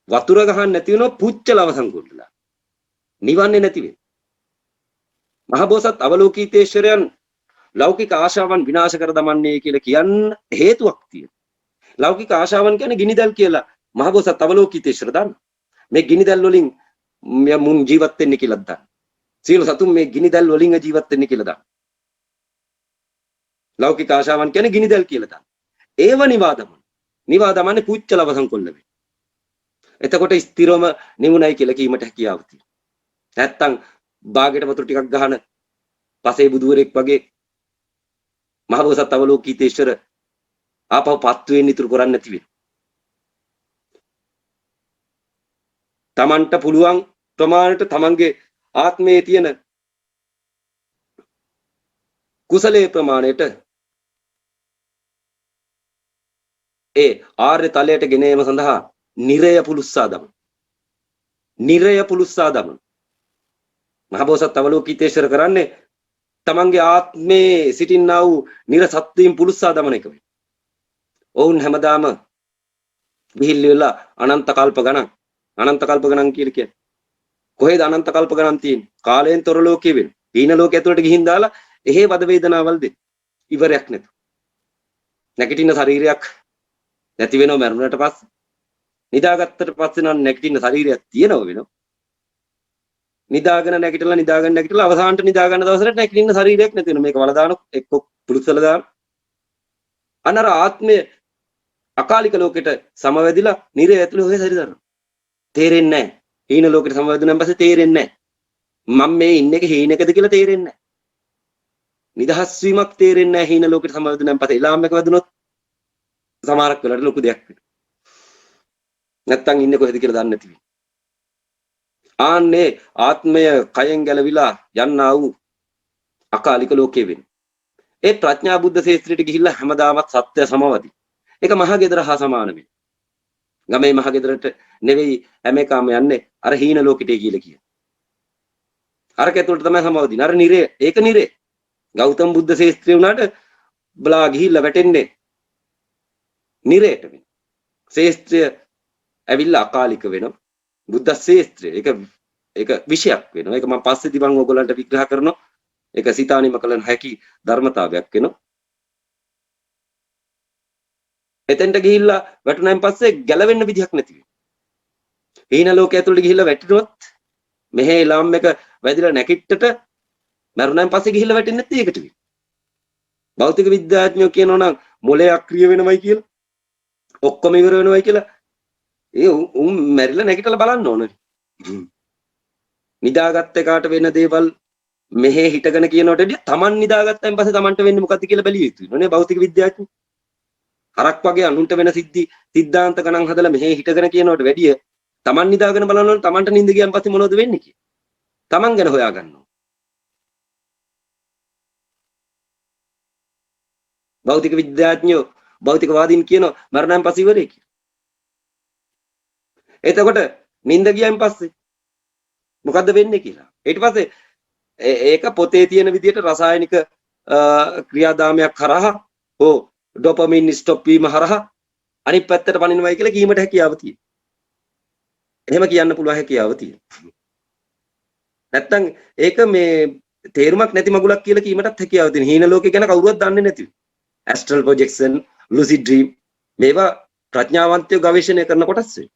වතුර ගහන්න නැති වෙනවා පුච්චලා අවසන් කරලා. නිවන්නේ නැති වෙයි. මහබෝසත් අවලෝකිතේශ්වරයන් ලෞකික ආශාවන් විනාශ කර දමන්නේ කියලා කියන්න හේතුවක් තියෙනවා. ලෞකික ආශාවන් කියන්නේ ගිනිදල් කියලා මහබෝසත් අවලෝකිතේශ්වර දාන්න. මේ ගිනිදල් වලින් මුන් ජීවත් වෙන්නේ කියලා දාන්න. සියලු සතුන් මේ ගිනිදල් වලින් ජීවත් වෙන්නේ කියලා දාන්න. ලෞකික ආශාවන් කියන්නේ ගිනිදල් කියලා දාන්න. ඒව නිවාදමන්නේ පුච්චල අවසන් කොල්ල වෙයි. එතකොට ස්ථිරවම නිමුණයි කියලා කීමට හැකියාව තියෙනවා. නැත්තම් බාගෙට වතුර ටිකක් ගහන පසේ බුදුවරෙක් වගේ මහබෝසත් අවලෝකිතේශ්වර ආපහු පත්තු වෙන්න ඉතුරු කරන්නේ නැති වෙන. තමන්ට පුළුවන් ප්‍රමාණයට තමන්ගේ ආත්මයේ තියෙන කුසලයේ ප්‍රමාණයට ඒ ආර්ය තලයට ගෙන ඒම සඳහා නිරය පුලුස්සා දමන. මහබෝසත් අවලෝකිතේශ්වර කරන්නේ තමන්ගේ ආත්මේ සිටින්නා වූ නිර සත්වීන් පුලුස්සා දමන එක වෙයි. ඔවුන් හැමදාම විහිල්ල වෙලා අනන්ත කල්ප ගණන් කියලා කියන්නේ. කොහෙද අනන්ත කල්ප ගණන් තියෙන්නේ? කාලයෙන් තොර ලෝකයේ වෙන. ඊන ලෝකයේ ඇතුළට ගිහින් දාලා එහෙ වද වේදනාවල් දෙන්න. ඉවරයක් නැතු. නැගිටින ශරීරයක් නැති වෙනව මරුණට පස්සේ. නිදාගත්තට පස්සේ නම් නැගිටින ශරීරයක් තියෙනව වෙනව. නිදාගෙන නැගිටලා අවසානට නිදා ගන්න දවසට නැගිටින ශරීරයක් නැති වෙනවා. මේක වල දාන එක්ක පුරුසල දාන. අනර ආත්මය අකාලික ලෝකෙට සමවැදිලා නිරය ඇතුලේ ඔය සරි දරනවා. තේරෙන්නේ නැහැ. හීන ලෝකෙට සමවැදුනන් පස්සේ තේරෙන්නේ නැහැ. මම මේ ඉන්නේ හීනකද කියලා තේරෙන්නේ නැහැ. නිදහස් වීමක් තේරෙන්නේ නැහැ හීන ලෝකෙට සමවැදුනන් පස්සේ. ඉලාම් එක වැදුනොත් සමහරක් වෙලාවට ලොකු දෙයක් වෙනවා. නැත්තම් ඉන්නේ කොහෙද කියලා දන්නේ නැති වෙනවා. ආන්නේ ආත්මය කයෙන් ගැලවිලා යන්නා වූ අකාලික ලෝකයේ වෙන. ඒ ප්‍රඥා බුද්ධ ශේත්‍රයට ගිහිල්ලා හැමදාමත් සත්‍ය සමවදි. ඒක මහගෙදර හා සමාන වෙයි. ගමේ මහගෙදරට නෙවෙයි හැම එකම යන්නේ අර හීන ලෝකෙට කියලා කියන. අරක ඇතුළට තමයි සමවදින. අර නිරේ ඒක නිරේ. ගෞතම බුද්ධ ශේත්‍රය උනාට බලා ගිහිල්ලා වැටෙන්නේ නිරේට වෙන. ශේත්‍රය ඇවිල්ලා අකාලික වෙනවා. බුද්ධ ශේත්‍රය ඒක විෂයක් වෙනවා. ඒක මම පස්සේදී මම ඔයගොල්ලන්ට විග්‍රහ කරනවා. ඒක සිතානිම කලන හැකි ධර්මතාවයක් වෙනවා. එතෙන්ට ගිහිල්ලා වැටුණාන් පස්සේ ගැලවෙන්න විදිහක් නැති වෙනවා. හීන ලෝකයේ ඇතුළට ගිහිල්ලා වැටුනොත් මෙහි ලාම් එක වැදිලා නැකිට්ටට මරුණාන් පස්සේ ගිහිල්ලා වැටෙන්නේ නැති ඒකට වෙනවා. භෞතික විද්‍යාඥයෝ කියනවා නම් මොලේ අක්‍රිය වෙනවයි කියලා. ඔක්කොම ඉවර වෙනවයි කියලා. ඒ උන් මැරිලා නැගිටලා බලන්න ඕනේ. නිදාගත්ත එකාට වෙන දේවල් මෙහෙ හිටගෙන කියනකොට වඩා Taman නිදාගත්තයින් පස්සේ Tamanට වෙන්නේ මොකද්ද කියලා බැලිය යුතුයි නේ භෞතික විද්‍යාඥයෝ. හරක් වගේ අනුන්ට වෙන සිද්ධාන්ත ගණන් හදලා මෙහෙ හිටගෙන කියනවට වැඩිය Taman නිදාගෙන බලනවනම් Tamanට නිින්ද ගියන් පස්සේ මොනවද වෙන්නේ කියලා. Taman ගැන හොයාගන්නවා. භෞතික විද්‍යාඥයෝ භෞතිකවාදීන් කියනවා මරණයන් පස්සේ ඉවරයි කියලා. එතකොට නිින්ද ගියන් පස්සේ මොකද්ද වෙන්නේ කියලා. ඊට පස්සේ ඒක පොතේ තියෙන විදිහට රසායනික ක්‍රියාදාමයක් කරහා ඕ ඩොපමින් ස්ටොප් වීම හරහා අනිත් පැත්තට පනිනවයි කියලා කීමට හැකියාව තියෙනවා. එහෙම කියන්න පුළුවන් හැකියාව තියෙනවා. නැත්තම් ඒක මේ තේරුමක් නැති මගුලක් කියලා කීමටත් හැකියාව තියෙනවා. හීන ලෝකේ ගැන කවුරුවත් දන්නේ නැති. ඇස්ට්‍රල් ප්‍රොජෙක්ෂන්, ලුසිඩ් ඩ්‍රීම් මේවා ප්‍රඥාවන්තයෝ ගවේෂණය කරන කොටස් වෙයි.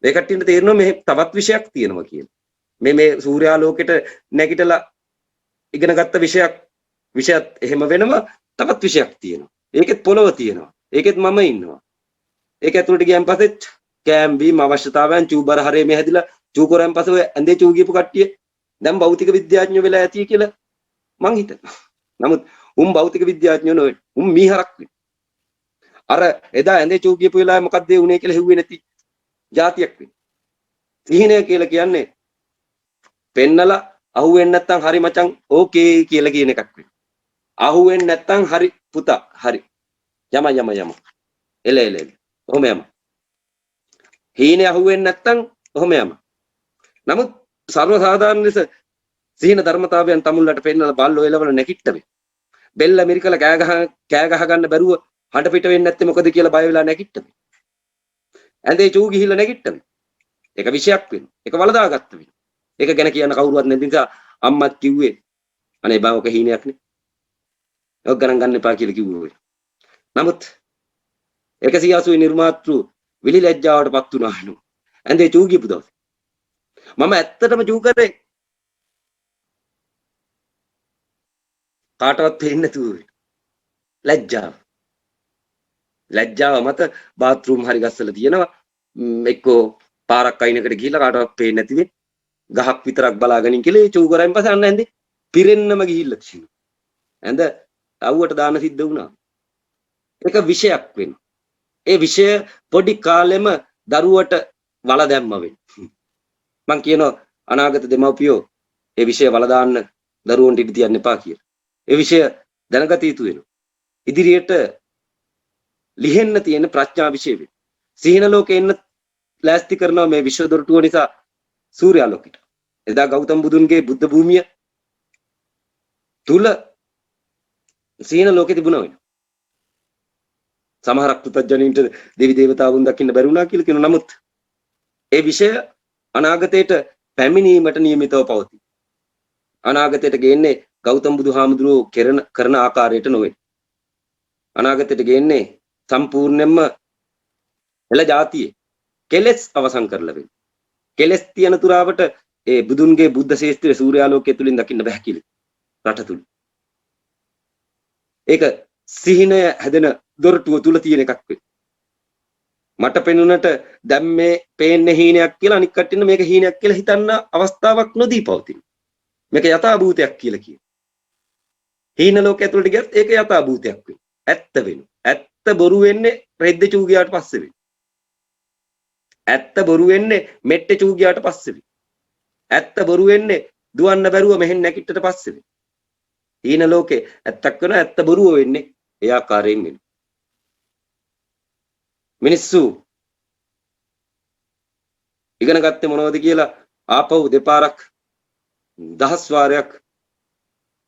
මේ කට්ටියට තේරෙනවා මේ තවත් විෂයක් තියෙනවා කියලා. මේ සූර්යාලෝකෙට නැගිටලා ඉගෙන ගත්ත විෂයත් එහෙම වෙනම තවත් විෂයක් තියෙනවා. ඒකෙත් පොළව තියෙනවා. ඒකෙත් මම ඉන්නවා. ඒක ඇතුළට ගියන් පස්සෙත් කෑම් බීම අවශ්‍යතාවයන් චූබර හරේ මේ හැදිලා චූ කරන් පස්සේ ඔය ඇඳේ චූ ගියපු කට්ටිය දැන් භෞතික විද්‍යාඥයෝ වෙලා ඇති කියලා මං හිතනවා. නමුත් භෞතික විද්‍යාඥයෝ නෙවෙයි. මීහරක් වෙයි. අර එදා ඇඳේ චූ ගියපු වෙලාවේ මොකද්ද ඒ උනේ කියලා හෙව්වේ නැති જાතියක් වෙයි. සිහිනය කියලා කියන්නේ පෙන්නලා අහුවෙන්නේ නැත්තම් හරි මචං ඕකේ කියලා කියන එකක් වෙයි. අහුවෙන්නේ නැත්තම් හරි පුතා හරි. යම. එල. ඔහොම යම. හීනේ අහුවෙන්නේ නැත්තම් ඔහොම යම. නමුත් සර්ව සාධාරණ ලෙස සිහින ධර්මතාවයන් තමුන්ලට පෙන්නලා බල්ලෝ එලවල නැකිට්ටමේ. බෙල්ල මිරිකලා කෑ ගහ ගන්න බැරුව හඬ පිට වෙන්නේ නැත්තේ මොකද කියලා බය වෙලා නැකිට්ටමේ. ඇඳේ චූ ගිහිල්ලා නැකිට්ටමේ. ඒක විශයක් වෙනවා. ඒක වලදාගත්ත වෙනවා. ඒක ගැන කියන්න කවුරුවත් නැති නිසා අම්මත් කිව්වේ අනේ බා ඔක හීනයක් නේ. ඔක ගණන් ගන්න එපා කියලා කිව්වේ. නමුත් 180 නිර්මාතෘ විලි ලැජ්ජාවටපත් වුණා නෝ. ඇඳේ චූ ගියපු දවසේ. මම ඇත්තටම චූ කරේ කාටවත් පේන්නේ නැතුව ලැජ්ජාව මත බාත් รู ම් හරි ගස්සලා තියෙනවා. එක්කෝ පාරක් අයිනකට ගිහිල්ලා කාටවත් පේන්නේ නැති වෙයි. ගහක් විතරක් බලාගෙන කියලා චූ කරායින් පස්සේ අන්න ඇඳේ පිරෙන්නම ගිහිල්ලා තියෙනවා. ඇඳ අවුවට දාන සිද්ධ වුණා. ඒක විෂයක් වෙනවා. ඒ විෂය පොඩි කාලෙම දරුවට වල දැම්ම වෙන්නේ. මං කියනවා අනාගත දෙමව්පියෝ ඒ විෂය වල දාන්න දරුවන්ට ඉඩ තියන්න එපා කියලා. ඒ විෂය දැනගත යුතු වෙනවා. ඉදිරියට ලිහෙන්න තියෙන ප්‍රඥා විෂය වෙයි. සිහින ලෝකේ ඉන්න ලෑස්ති කරනවා මේ විශ්ව දොරටුව නිසා සූර්යාලෝකයට. එදා ගෞතම බුදුන්ගේ බුද්ධ භූමිය තුල සිහින ලෝකෙ තිබුණා වෙනවා. සමහරක් පුතඥයින්ට දෙවි දේවතාවුන් දකින්න බැරි වුණා කියලා කියනවා. නමුත් ඒ විෂය අනාගතයට පැමිණීමට නියමිතව පවතී. අනාගතයට ගේන්නේ ගෞතම බුදුහාමුදුරුවෝ කරන ආකාරයට නොවේ. අනාගතයට ගේන්නේ සම්පූර්ණයෙන්ම එළ જાතියේ කෙලෙස් අවසන් කරලා වෙන්නේ. කෙලෙස් තියන තුරාවට ඒ බුදුන්ගේ බුද්ධ ශේෂ්ත්‍රය සූර්යාලෝකයේ තුලින් දකින්න බෑ කියලා. රට තුල. ඒක සිහිනය හැදෙන දොරටුව තුල තියෙන එකක් වෙයි. මට පෙනුනට දැන් මේ පේන්නේ හීනයක් කියලා අනික් කට්ටියන මේක හීනයක් කියලා හිතන්න අවස්ථාවක් නොදී පවතින. මේක යථා භූතයක් කියලා කියනවා. හීන ලෝකයේ ඇතුළට ගියත් ඒක යථා භූතයක් වෙයි. ඇත්ත වෙනවා. ඇත්ත බොරු වෙන්නේ රෙද්ද චූ ගියාට පස්සේ වෙයි. ඇත්ත බොරු වෙන්නේ මෙට්ට චූ ගියාට පස්සේ වෙයි. ඇත්ත බොරු වෙන්නේ දුවන්න බැරුව මෙහෙන් නැකිටට පස්සේ වෙයි. හීන ලෝකේ ඇත්තක් වෙන ඇත්ත බොරුව වෙන්නේ ඒ ආකාරයෙන් වෙනවා. මිනිස්සු ඉගෙන ගත්තේ මොනවද කියලා ආපහු දෙපාරක් දහස් වාරයක්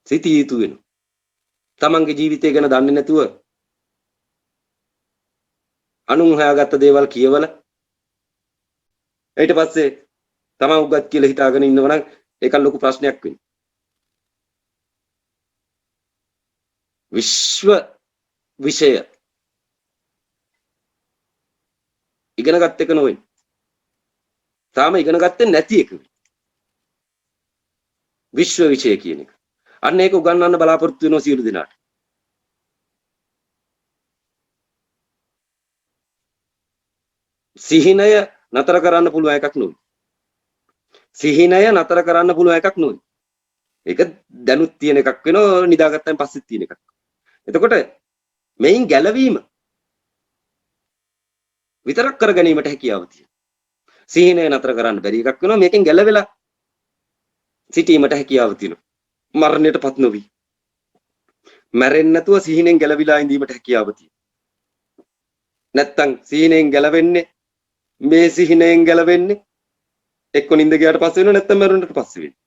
සිටිය යුතු වෙනවා. තමන්ගේ ජීවිතය ගැන දන්නේ නැතුව අනුන් හොයාගත්ත දේවල් කියවල ඊට පස්සේ තමන් උගත් කියලා හිතාගෙන ඉන්නවා නම් ඒක ලොකු ප්‍රශ්නයක් වෙනවා. විශ්ව විෂය ඉගෙන ගත්ත එක නොවේ. තාම ඉගෙන ගත්තේ නැති එක. විශ්ව විෂය කියන එක. අන්න ඒක උගන්වන්න බලාපොරොත්තු වෙනවා සියලු දෙනාට. සිහිනය නතර කරන්න පුළුවන් එකක් නෙවෙයි. සිහිනය නතර කරන්න පුළුවන් එකක් නෙවෙයි. ඒක දැනුත් තියෙන එකක් වෙනවා නිදාගත්තන් පස්සෙත් තියෙන එකක්. එතකොට මේන් ගැලවීම විතරක් කර ගැනීමට හැකියාව තියෙනවා. සිහිනය නතර කරන්න බැරි එකක් වෙනවා මේකෙන් ගැලවෙලා සිටීමට හැකියාව තියෙනවා. මරණයටපත් නොවි. මැරෙන්නේ නැතුව සිහිනෙන් ගැලවිලා ඉඳීමට හැකියාව තියෙනවා. නැත්තම් සිහිනෙන් ගැලවෙන්නේ මේ සිහිනෙන් ගැලවෙන්නේ එක්ක නිින්ද ගියාට පස්සේ වෙනවා නැත්තම් මරුණට පස්සේ වෙනවා.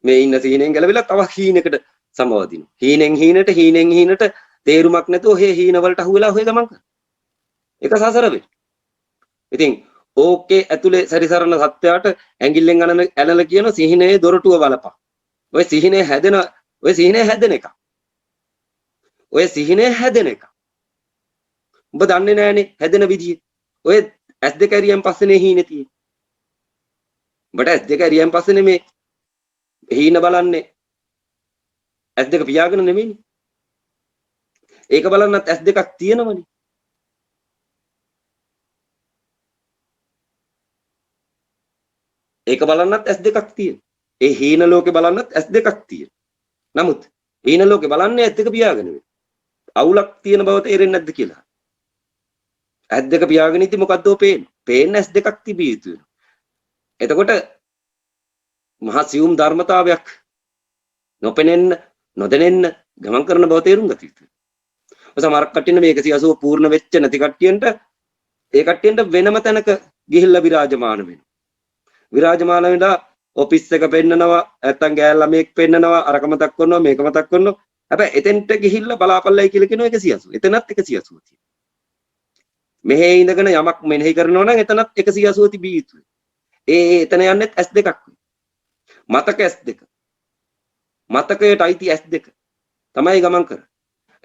මේ ඉන්න සිහිනෙන් ගැලවිලා තව හීනකට සමවදිනවා. හීනෙන් හීනට තේරුමක් නැතුව ඔහේ හීන වලට අහු වෙලා ඔහේ ගමන් කරනවා. ඒක සසර වෙයි. ඉතින් ඕකේ ඇතුලේ සැරිසරන සත්‍යයට ඇඟිල්ලෙන් ඇනලා කියන සිහිනේ දොරටුව බලපන්. ඔය සිහිනේ හැදෙන එක. ඔය සිහිනේ හැදෙන එක. ඔබ දන්නේ නැහනේ හැදෙන විදිය. ඔය S2 ඇරියන් පස්සේනේ හීනේ තියෙන්නේ. ඔබට S2 ඇරියන් පස්සේනේ මේ හීන බලන්නේ. S2 පියාගෙන නෙමෙයිනේ. ඒක බලන්නත් S2ක් තියෙනවනේ. ඒක බලන්නත් S2ක් තියෙන. ඒ හීන ලෝකේ බලන්නත් S2ක් තියෙන. නමුත් හීන ලෝකේ බලන්නේ S2 පියාගෙන නෙමෙයි. අවුලක් තියෙන බව තේරෙන්නේ නැද්ද කියලා. S2 පියාගෙන ඉති මොකද්දෝ පේන්නේ. පේන්නේ S2ක් තිබිය යුතුයි. එතකොට මහා සියුම් ධර්මතාවයක් නොපෙනෙන්න නොදැනෙන්න ගමන් කරන බව තේරුම් ගත යුතුයි. සමහර කට්ටියන මේ 180 පූර්ණ වෙච්ච නැති කට්ටියන්ට ඒ කට්ටියන්ට වෙනම තැනක ගිහිල්ලා විරාජමාන වෙනවා. විරාජමාන වෙලා ඔෆිස් එක පෙන්නනවා නැත්තම් ගෑල් ළමෙක් පෙන්නනවා අරක මතක් කරනවා මේක මතක් කරනවා. හැබැයි එතෙන්ට ගිහිල්ලා බලාපල්ලයි කියලා කියනවා 180. එතනත් 180 තියෙනවා. මෙහෙ ඉඳගෙන යමක් මෙනෙහි කරනවා නම් එතනත් 180 තිබිය යුතුයි. එතන යන්නේ S2ක්. මතක S2. මතකයට අයිති S2 තමයි ගමන් කර.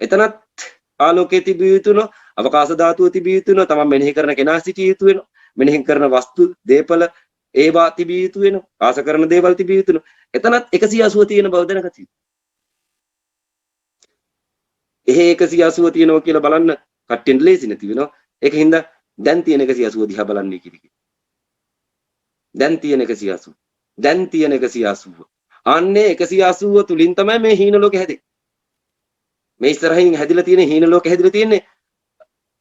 එතනත් ආලෝකයේ තිබිය යුතුන අවකාශ ධාතුව තිබිය යුතුන තමයි මෙනෙහි කරන කෙනා සිටිය යුතු වෙනවා. මෙනෙහි කරන වස්තු දේපල ඒවා තිබිය යුතු වෙනවා. ආස කරන දේවල් තිබිය යුතුන. එතනත් 180 තියෙන බව දැනගත යුතුයි. එහෙ 180 තියෙනවා කියලා බලන්න කට්ටියන්ට ලේසි නැති වෙනවා. ඒකින්ද දැන් තියෙන 180 දිහා බලන්නේ කිරිකි. දැන් තියෙන 180. දැන් තියෙන 180. අන්නේ 180 තුලින් තමයි මේ හීන ලෝකෙ හැදෙන්නේ. මේ ඉස්සරහින් හැදිලා තියෙන හීන ලෝකෙ හැදිලා තියෙන්නේ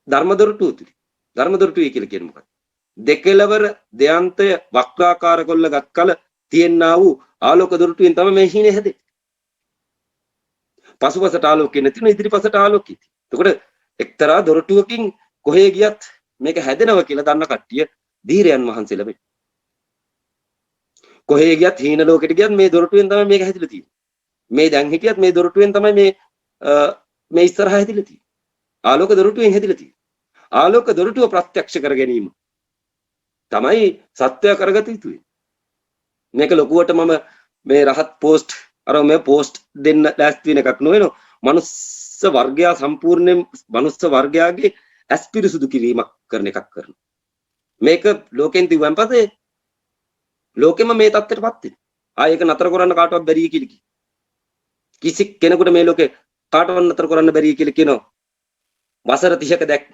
ධර්මදොරටුව තුලින්. ධර්මදොරටුවයි කියලා කියන්නේ මොකක්ද? දෙකලවර දෙයන්තය වක්‍රාකාර කොල්ල ගත්කල තියෙනා වූ ආලෝක දොරටුවෙන් තමයි මේ හීනේ හැදෙන්නේ. පසුපසට ආලෝකෙ නැතින ඉදිරිපසට ආලෝකෙ. එතකොට එක්තරා දොරටුවකින් කොහේ ගියත් මේක හැදෙනවා කියලා දන්න කට්ටිය ධීරයන් වහන්සේලා වෙයි. කොහේ ගියත් හීන ලෝකෙට ගියත් මේ දොරටුවෙන් තමයි මේක හැදිලා තියෙන්නේ. මේ දැන් හිටියත් මේ දොරටුවෙන් තමයි මේ ඉස්සරහා හැදිලා තියෙන්නේ. ආලෝක දොරටුවෙන් හැදිලා තියෙන්නේ. ආලෝක දොරටුව ප්‍රත්‍යක්ෂ කර ගැනීම තමයි සත්‍ය කරගත යුතුයි. මේක ලොකුවට මම මේ රහත් පෝස්ට් මේ පෝස්ට් දෙන්න ලෑස්ති වෙන එකක් නෙවෙයි. මනුස්ස වර්ගයා සම්පූර්ණයෙන් මනුස්ස වර්ගයාගේ ඇස්පිරිසුදු කිරීමක් කරන එකක් කරනවා. මේක ලෝකෙන් තිබුවන් පස්සේ ලෝකෙම මේ தත්ත්වයටපත් වෙනවා. ආයෙක නතර කරන්න කාටවත් බැරි කියලා කිසි කෙනෙකුට මේ ලෝකේ කාටවත් නතර කරන්න බැරි කියලා කියනවා. වසර 30ක දැක්ක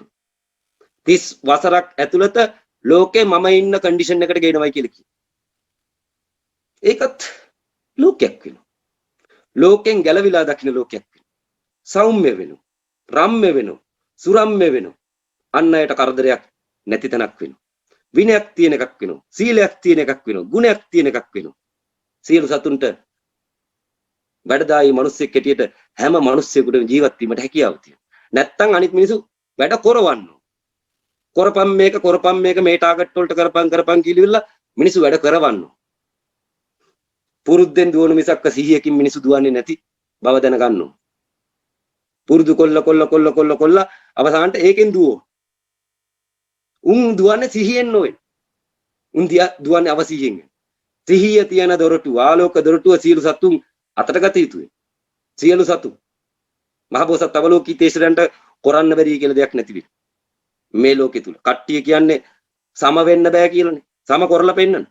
30 වසරක් ඇතුළත ලෝකේ මම ඉන්න කන්ඩිෂන් එකට ගේනවයි කියලා කියනවා. ඒකත් ලෝකයක් වෙනවා. ලෝකෙන් ගැලවිලා දකින්න ලෝකයක් වෙනවා. සෞම්‍ය වෙනවා. රම්‍ය වෙනවා. සුරම්‍ය වෙනවා. අන් අයට කරදරයක් නැති තැනක් වෙනවා. විනයක් තියෙන එකක් වෙනවා. සීලයක් තියෙන එකක් වෙනවා. ගුණයක් තියෙන එකක් වෙනවා. සියලු සතුන්ට වැඩදායි මිනිස්සෙක් හැටියට හැම මිනිස්සෙකුටම ජීවත් වීමට හැකියාව තියෙනවා. නැත්තම් අනිත් මිනිස්සු වැඩ කරවන්නෝ. කරපම් මේක මේ ටාගට් වලට කරපම් කියලා මිනිස්සු වැඩ කරවන්නෝ. පුරුද්දෙන් දුවන මිසක්ක සිහියකින් මිනිස්සු දුවන්නේ නැති බව දැනගන්නෝ. පුරුදු කොල්ල අවසානට ඒකෙන් දුවෝ. උන් දුවන්නේ සිහියෙන් නොවේ. උන් දුවන්නේ අවසිහියෙන්. සිහිය තියන දොරටුව ආලෝක දොරටුව සියලු සතුන් අතට ගත යුතුයි. සියලු සතුන් මහබෝසත් අවලෝකිතේශරයන්ට කරන්න බැරි කියලා දෙයක් නැති වෙයි. මේ ලෝකෙ තුල කට්ටිය කියන්නේ සම වෙන්න බෑ කියලානේ. සම කරලා පෙන්නන.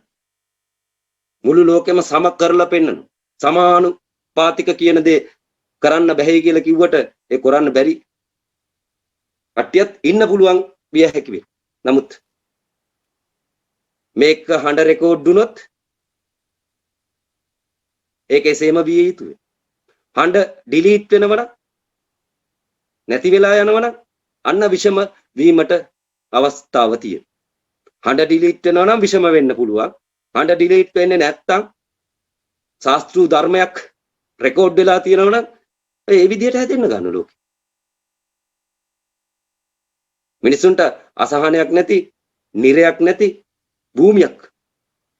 මුළු ලෝකෙම සම කරලා පෙන්නන. සමානුපාතික කියන දේ කරන්න බැහැ කියලා කිව්වට ඒ කරන්න බැරි කට්ටියත් ඉන්න පුළුවන් විය හැකි වේ. නමුත් මේක හඬ රෙකෝඩ් වුණොත් ඒක එසේම විය යුතුයි. හඬ ඩිලීට් වෙනවනම් නැති වෙලා යනවනම් අන්න විෂම වීමට අවස්ථාව තියෙනවා. හඬ ඩිලීට් වෙනවා නම් විෂම වෙන්න පුළුවන්. හඬ ඩිලීට් වෙන්නේ නැත්තම් ශාස්ත්‍රීය ධර්මයක් රෙකෝඩ් වෙලා තියෙනවා නම් ඒ විදිහට හැදෙන්න ගන්න ලෝකෙ. මිනිසුන්ට අසහනයක් නැති, නිරයක් නැති භූමියක්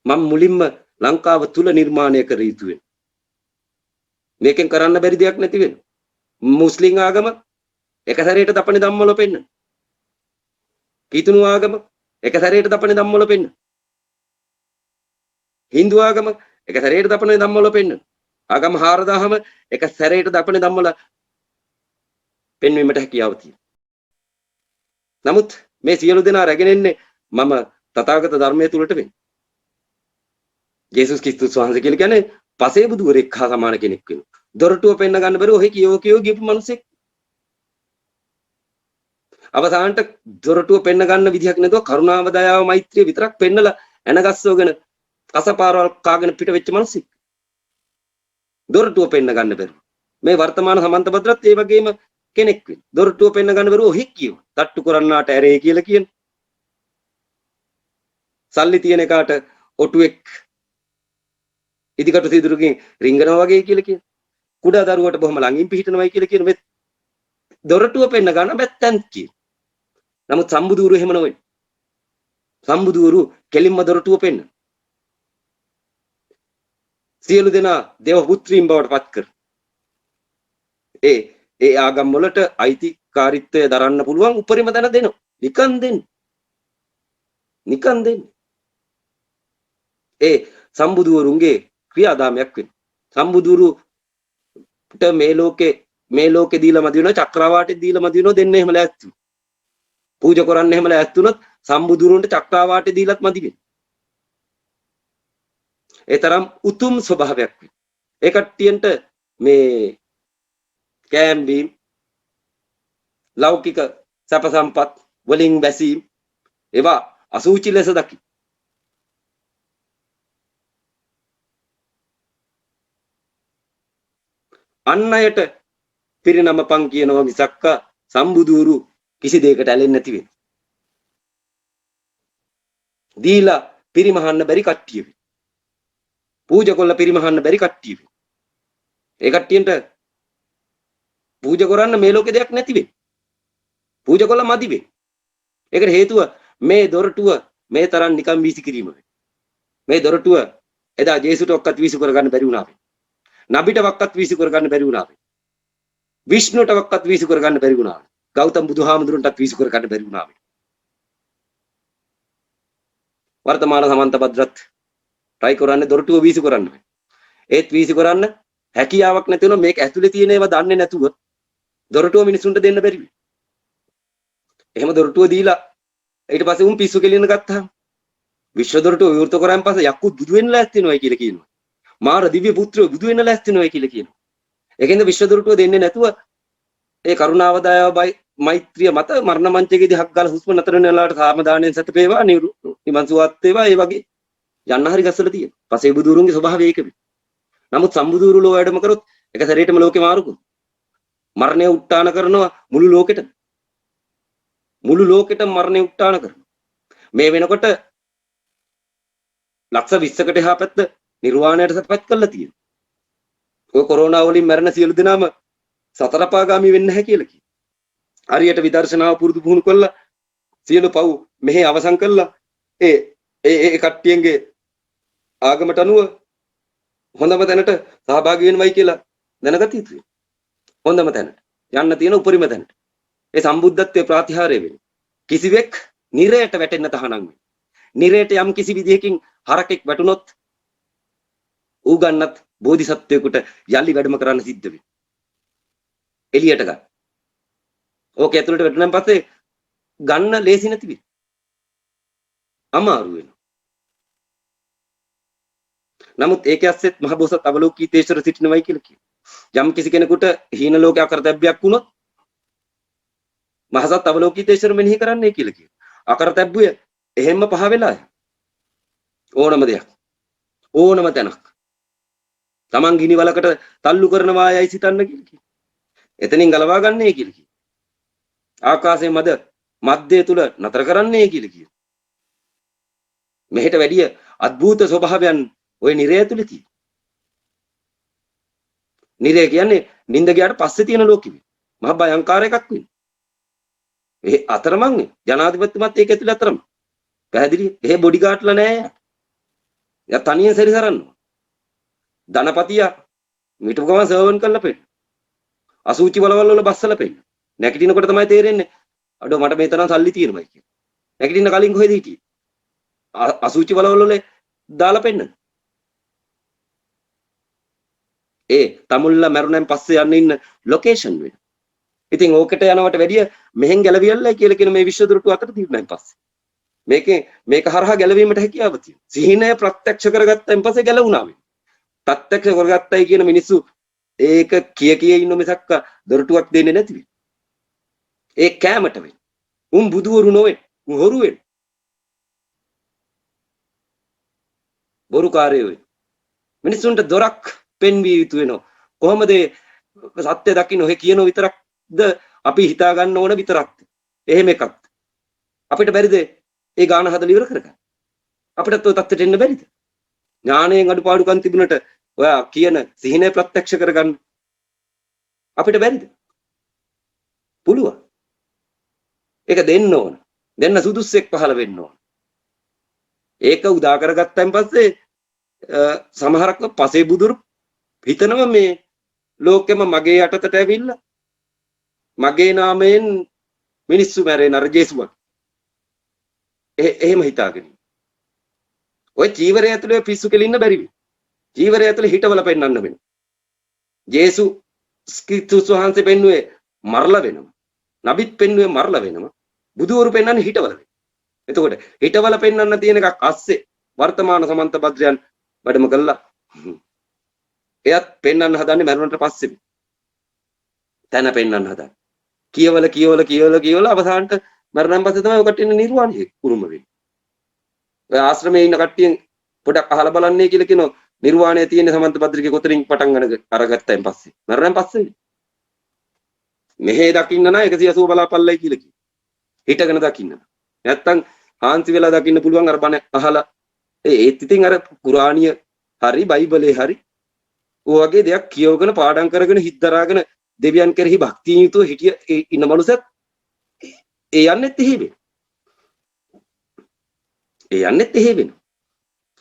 මම මුලින්ම ලංකාව තුල නිර්මාණය කර යුතු වෙනවා. මේකෙන් කරන්න බැරි දෙයක් නැති වෙනවා. මුස්ලිම් ආගම එක සැරේට දපණේ ධම්මවල පෙන්න. කීතුණු ආගම එක සැරේට දපණේ ධම්මවල පෙන්න. හින්දු ආගම එක සැරේට දපණේ ධම්මවල පෙන්න. ආගම 4000ම එක සැරේට දපණේ ධම්මවල පෙන්වීමට හැකියාව තියෙනවා. නමුත් මේ සියලු දෙනා රැගෙන එන්නේ මම තථාගත ධර්මයේ තුලට වෙන්නේ. ජේසුස් ක්‍රිස්තුස් වහන්සේ කියලා කියන්නේ පසේ බුදුවරෙක් හා සමාන කෙනෙක් වෙනවා. දොරටුව පෙන්න ගන්න බැරුව ඔහේ කියෝ ගියපු මිනිසෙක්. අවසානට දොරටුව පෙන්න ගන්න විදිහක් නැතුව කරුණාව දයාව මෛත්‍රිය විතරක් පෙන්නලා එනගස්සවගෙන කසපාරවල් කාගෙන පිට වෙච්ච මිනිසෙක්. දොරටුව පෙන්න ගන්න බැරුව. මේ වර්තමාන සමන්ත භද්‍රත් ඒ වගේම කෙනෙක් වෙනවා. දොරටුව පෙන්න ගන්න බැරුව ඔහේ කියෝ. තට්ටු කරන්නාට ඇරේ කියලා කියන. සල්ලි තියෙන එකාට ඔටුවෙක් ඉදිකට සිදුරුකින් රිංගනවා වගේ කියලා කියන. කුඩා දරුවට බොහොම ළඟින් පිහිටනවායි කියලා කියන මේ දොරටුව පෙන්න ගන්න බැත්තන් කියන. නමුත් සම්බුදුරු එහෙම නෙවෙයි. සම්බුදුරු කෙලින්ම දොරටුව පෙන්න. සියලු දෙනා දේව පුත්‍රීන් බවට පත් කර. ඒ ආගම් වලට අයිතිකාරීත්වය දරන්න පුළුවන් උපරිම දැන දෙනවා. නිකන් දෙන්න. නිකන් දෙන්න. ඒ සම්බුදුරුන්ගේ ක්‍රියාදාමයක් වෙනවා. සම්බුදුරුට මේ ලෝකේ දීලා මදි වෙනවා චක්‍රාවාටේ දීලා මදි වෙනවා දෙන්න එහෙම ලෑස්ති. පූජා කරන්න එහෙම ලෑස්ති වුණොත් සම්බුදුරුන්ට චක්‍රාවාටේ දීලත් මදි වෙනවා. ඒ තරම් උතුම් ස්වභාවයක් වෙනවා. ඒ කට්ටියන්ට මේ කෑම්බීම් ලෞකික සැප සම්පත් වලින් බැසීම් ඒවා අසුචි ලෙස දකි. අන් අයට පිරිනමපන් කියනවා මිසක්ක සම්බුදුරු කිසි දෙයකට ඇලෙන්නේ නැති වෙන. දීලා පිරිමහන්න බැරි කට්ටිය වෙන. පූජා කොල්ල පිරිමහන්න බැරි කට්ටිය වෙන. ඒ කට්ටියන්ට පූජා කරන්න මේ ලෝකේ දෙයක් නැති වෙන. පූජා කොල්ල මදි වෙන. ඒකට හේතුව මේ දොරටුව මේ තරම් නිකම් වීසි කිරීම වෙන. මේ දොරටුව එදා ජේසුට ඔක්කත් වීසි කරගන්න බැරි වුණා. නබිට වක්කත් වීසි කරගන්න බැරි වුණා. විෂ්ණුට වක්කත් වීසි කරගන්න බැරි වුණා. ගෞතම බුදුහාමුදුරන්ටත් වීසි කරගන්න බැරි වුණා. වර්තමාන සමන්ත භද්‍රත් try කරන්නේ දොරටුව වීසි කරන්න. ඒත් වීසි කරන්න හැකියාවක් නැති වෙනවා. මේක ඇතුලේ තියෙන ඒවා දන්නේ නැතුව දොරටුව මිනිසුන්ට දෙන්න බැරි වෙයි. එහෙම දොරටුව දීලා ඊට පස්සේ උන් පිස්සු කෙලින්න ගත්තාම විශ්ව දොරටුව විවෘත කරාන් පස්සේ යක්කුත් බුදු වෙන්න ලෑස්ති වෙනවයි කියලා කියනවා. මාර දිව්‍ය පුත්‍රයෝ බුදු වෙන්න ලෑස්ති වෙනවයි කියලා කියනවා. ඒකෙන්ද විශ්ව දොරටුව දෙන්නේ නැතුව ඒ කරුණාව දයාව මෛත්‍රිය මත මරණ මංචකයේදී හක් ගාලා හුස්ම නතර වෙන වෙලාවට කාම දාණයෙන් සැතපේවා නිවන් සුවත් වේවා ඒ වගේ යන්න හරි ගස්සලා තියෙනවා. පසේ බුදුරුන්ගේ ස්වභාවය ඒක වෙයි. නමුත් සම්බුදුරු ලෝ වැඩම කරොත් එක සැරේටම ලෝකේ මාරු කරනවා. මරණය උට්ටාන කරනවා මුළු ලෝකෙටම. මුළු ලෝකෙටම මරණය උට්ටාන කරනවා. මේ වෙනකොට ලක්ෂ 20කට එහා පැත්ත නිර්වාණයට සපත් කරලා තියෙනවා. ඔය කොරෝනා වලින් මැරෙන සියලු දෙනාම සතරපාගාමි වෙන්න නැහැ කියලා කියනවා. හරියට විදර්ශනාව පුරුදු පුහුණු කළා සියලු පව් මෙහි අවසන් කළා ඒ කට්ටියන්ගේ ආගමට අනුව හොඳම තැනට සහභාගී වෙනවයි කියලා දැනගත යුතුයි. හොඳම තැනට යන්න තියෙන උපරිම තැනට. ඒ සම්බුද්ධත්වයේ ප්‍රතිහාරය වෙන්නේ. කිසිවෙක් නිරයට වැටෙන්න තහනම් වෙන්නේ. නිරයට යම් කිසි විදිහකින් හරකෙක් වැටුනොත් ඌ ගන්නත් බෝධිසත්වයෙකුට යලි වැඩම කරන්න සිද්ධ වෙනවා. එළියට ගන්න. ඕක ඇතුළට වැටුණාන් පස්සේ ගන්න ලේසි නැති වෙයි. අමාරු වෙනවා. නමුත් ඒකේ ඇස්සෙත් මහ බෝසත් අවලෝකීතේශ්වර සිටිනවයි කියලා කියනවා. යම් කිසි කෙනෙකුට හීන ලෝකයක් අකරතැබ්බයක් වුණොත් මහසත් අවලෝකීතේශ්වර මෙනෙහි කරන්නයි කියලා කියනවා. අකරතැබ්බුය එහෙම්ම පහ වෙලා ඕනම දෙයක් ඕනම තැනක් Taman ගිනි වලකට තල්ලු කරනවා යයි සිතන්න කියලා. එතනින් ගලවා ගන්නෑ කියලා කියනවා. ආකාශයේ මැද තුල නතර කරන්නෑ කියලා කියනවා. මෙහෙට වැඩිය අద్భుත ස්වභාවයන් ওই නිරය තුල තියෙනවා. නිරය කියන්නේ නිින්ද ගියාට පස්සේ තියෙන ලෝකෙ. මහ භයංකාර එකක් වෙන්නේ. ඒ අතරමං ජනාධිපතිතුමත් ඒක ඇතුළේ අතරම. පැහැදිලි. එහෙ බොඩි ගාඩ්ලා නෑ. යා තනියෙන් සැරිසරන්නවා. ධනපතියා මිටු ගමන් සර්වන් කරලා පෙන්නන. අසූචි වලවල් වල බස්සලා පෙන්නන. නැගිටිනකොට තමයි තේරෙන්නේ අඩෝ මට මේ තරම් සල්ලි තියෙනවා කියලා. නැගිටින්න කලින් කොහෙද හිටියේ? අසූචි වලවල් වල දාලා පෙන්නන. ඒ තමුල්ලා මරුණෙන් පස්සේ යන්න ඉන්න ලොකේෂන් වෙන. ඉතින් ඕකට යනවට වැඩිය මෙහෙන් ගැලවියල්ලා කියලා කියන මේ විශ්ව දොරටු අතර තිබුණාන් පස්සේ. මේක හරහා ගැලවීමට හැකියාව තියෙනවා. සිහිනය ප්‍රත්‍යක්ෂ කරගත්තන් පස්සේ ගැලවුණා මේ. ප්‍රත්‍යක්ෂ කරගත්තයි කියන මිනිස්සු ඒක කිය ඉන්න මිසක් දොරටුවක් දෙන්නේ නැති වෙයි. ඒ කැමට වෙයි. උන් බුදුවරු නොවේ. උන් හොරු වෙයි. බොරුකාරයෝ වෙයි. මිනිස්සුන්ට දොරක් පෙන්විය යුතු වෙනවා. කොහොමද සත්‍ය දකින්න ඔහෙ කියන විතරක්ද අපි හිතා ගන්න ඕන විතරක්ද? එහෙම එකක්ද? අපිට බැරිද ඒ ගාන හදලා ඉවර කරගන්න? අපිටත් ඔය තත්ත්වයට එන්න බැරිද? ඥාණයෙන් අඩුපාඩුකම් තිබුණට ඔයා කියන සිහිනය ප්‍රත්‍යක්ෂ කරගන්න අපිට බැරිද? පුළුවන්. ඒක දෙන්න ඕන. දෙන්න සුදුස්සෙක් පහළ වෙන්න ඕන. ඒක උදා කරගත්තන් පස්සේ සමහරක් පසේ බුදුරු හිතනවා මේ ලෝකෙම මගේ යටතට ඇවිල්ලා මගේ නාමයෙන් මිනිස්සු මැරෙන අර ජේසුස්. එහෙම හිතාගෙන. ඔය චීවරය ඇතුලේ පිස්සු කෙලින්න බැරි වෙයි. චීවරය ඇතුලේ හිටවල පෙන්වන්න වෙනවා. ජේසුස් ක්‍රිස්තුස් වහන්සේ පෙන්වුවේ මරලා වෙනවා. නබිත් පෙන්වුවේ මරලා වෙනවා. බුදුවරු පෙන්වන්නේ හිටවල වෙනවා. එතකොට හිටවල පෙන්වන්න තියෙන එකක් අස්සේ වර්තමාන සමන්ත භද්‍රයන් වැඩම කළා. එයත් පෙන්වන්න හදන්නේ මරුණට පස්සේ. තැන පෙන්වන්න හදන්නේ. කියවල අවසානට මරණයන් පස්සේ තමයි ඔකට ඉන්න නිර්වාණය උරුම වෙන්නේ. ඔය ආශ්‍රමයේ ඉන්න කට්ටියෙන් පොඩක් අහලා බලන්නේ කියලා කියනවා නිර්වාණය තියෙන සමන්ත භද්‍රිකේ කොතනින් පටන් ගන්නද අරගත්තයින් පස්සේ. මරණයන් පස්සේ. මෙහෙ දකින්න නම් 180 බලාපල්ලයි කියලා කියනවා. හිටගෙන දකින්න. නැත්තම් හාන්සි වෙලා දකින්න පුළුවන් අර බණ අහලා ඒත් ඉතින් අර කුරාණිය හරි බයිබලේ හරි ඔය වගේ දෙයක් කියවගෙන පාඩම් කරගෙන හිත දරාගෙන දෙවියන් කෙරෙහි භක්තියෙන් යුතුව හිටිය ඉන්න මනුස්සත් ඒ යන්නෙත් එහෙ වෙන. ඒ යන්නෙත් එහෙ වෙන.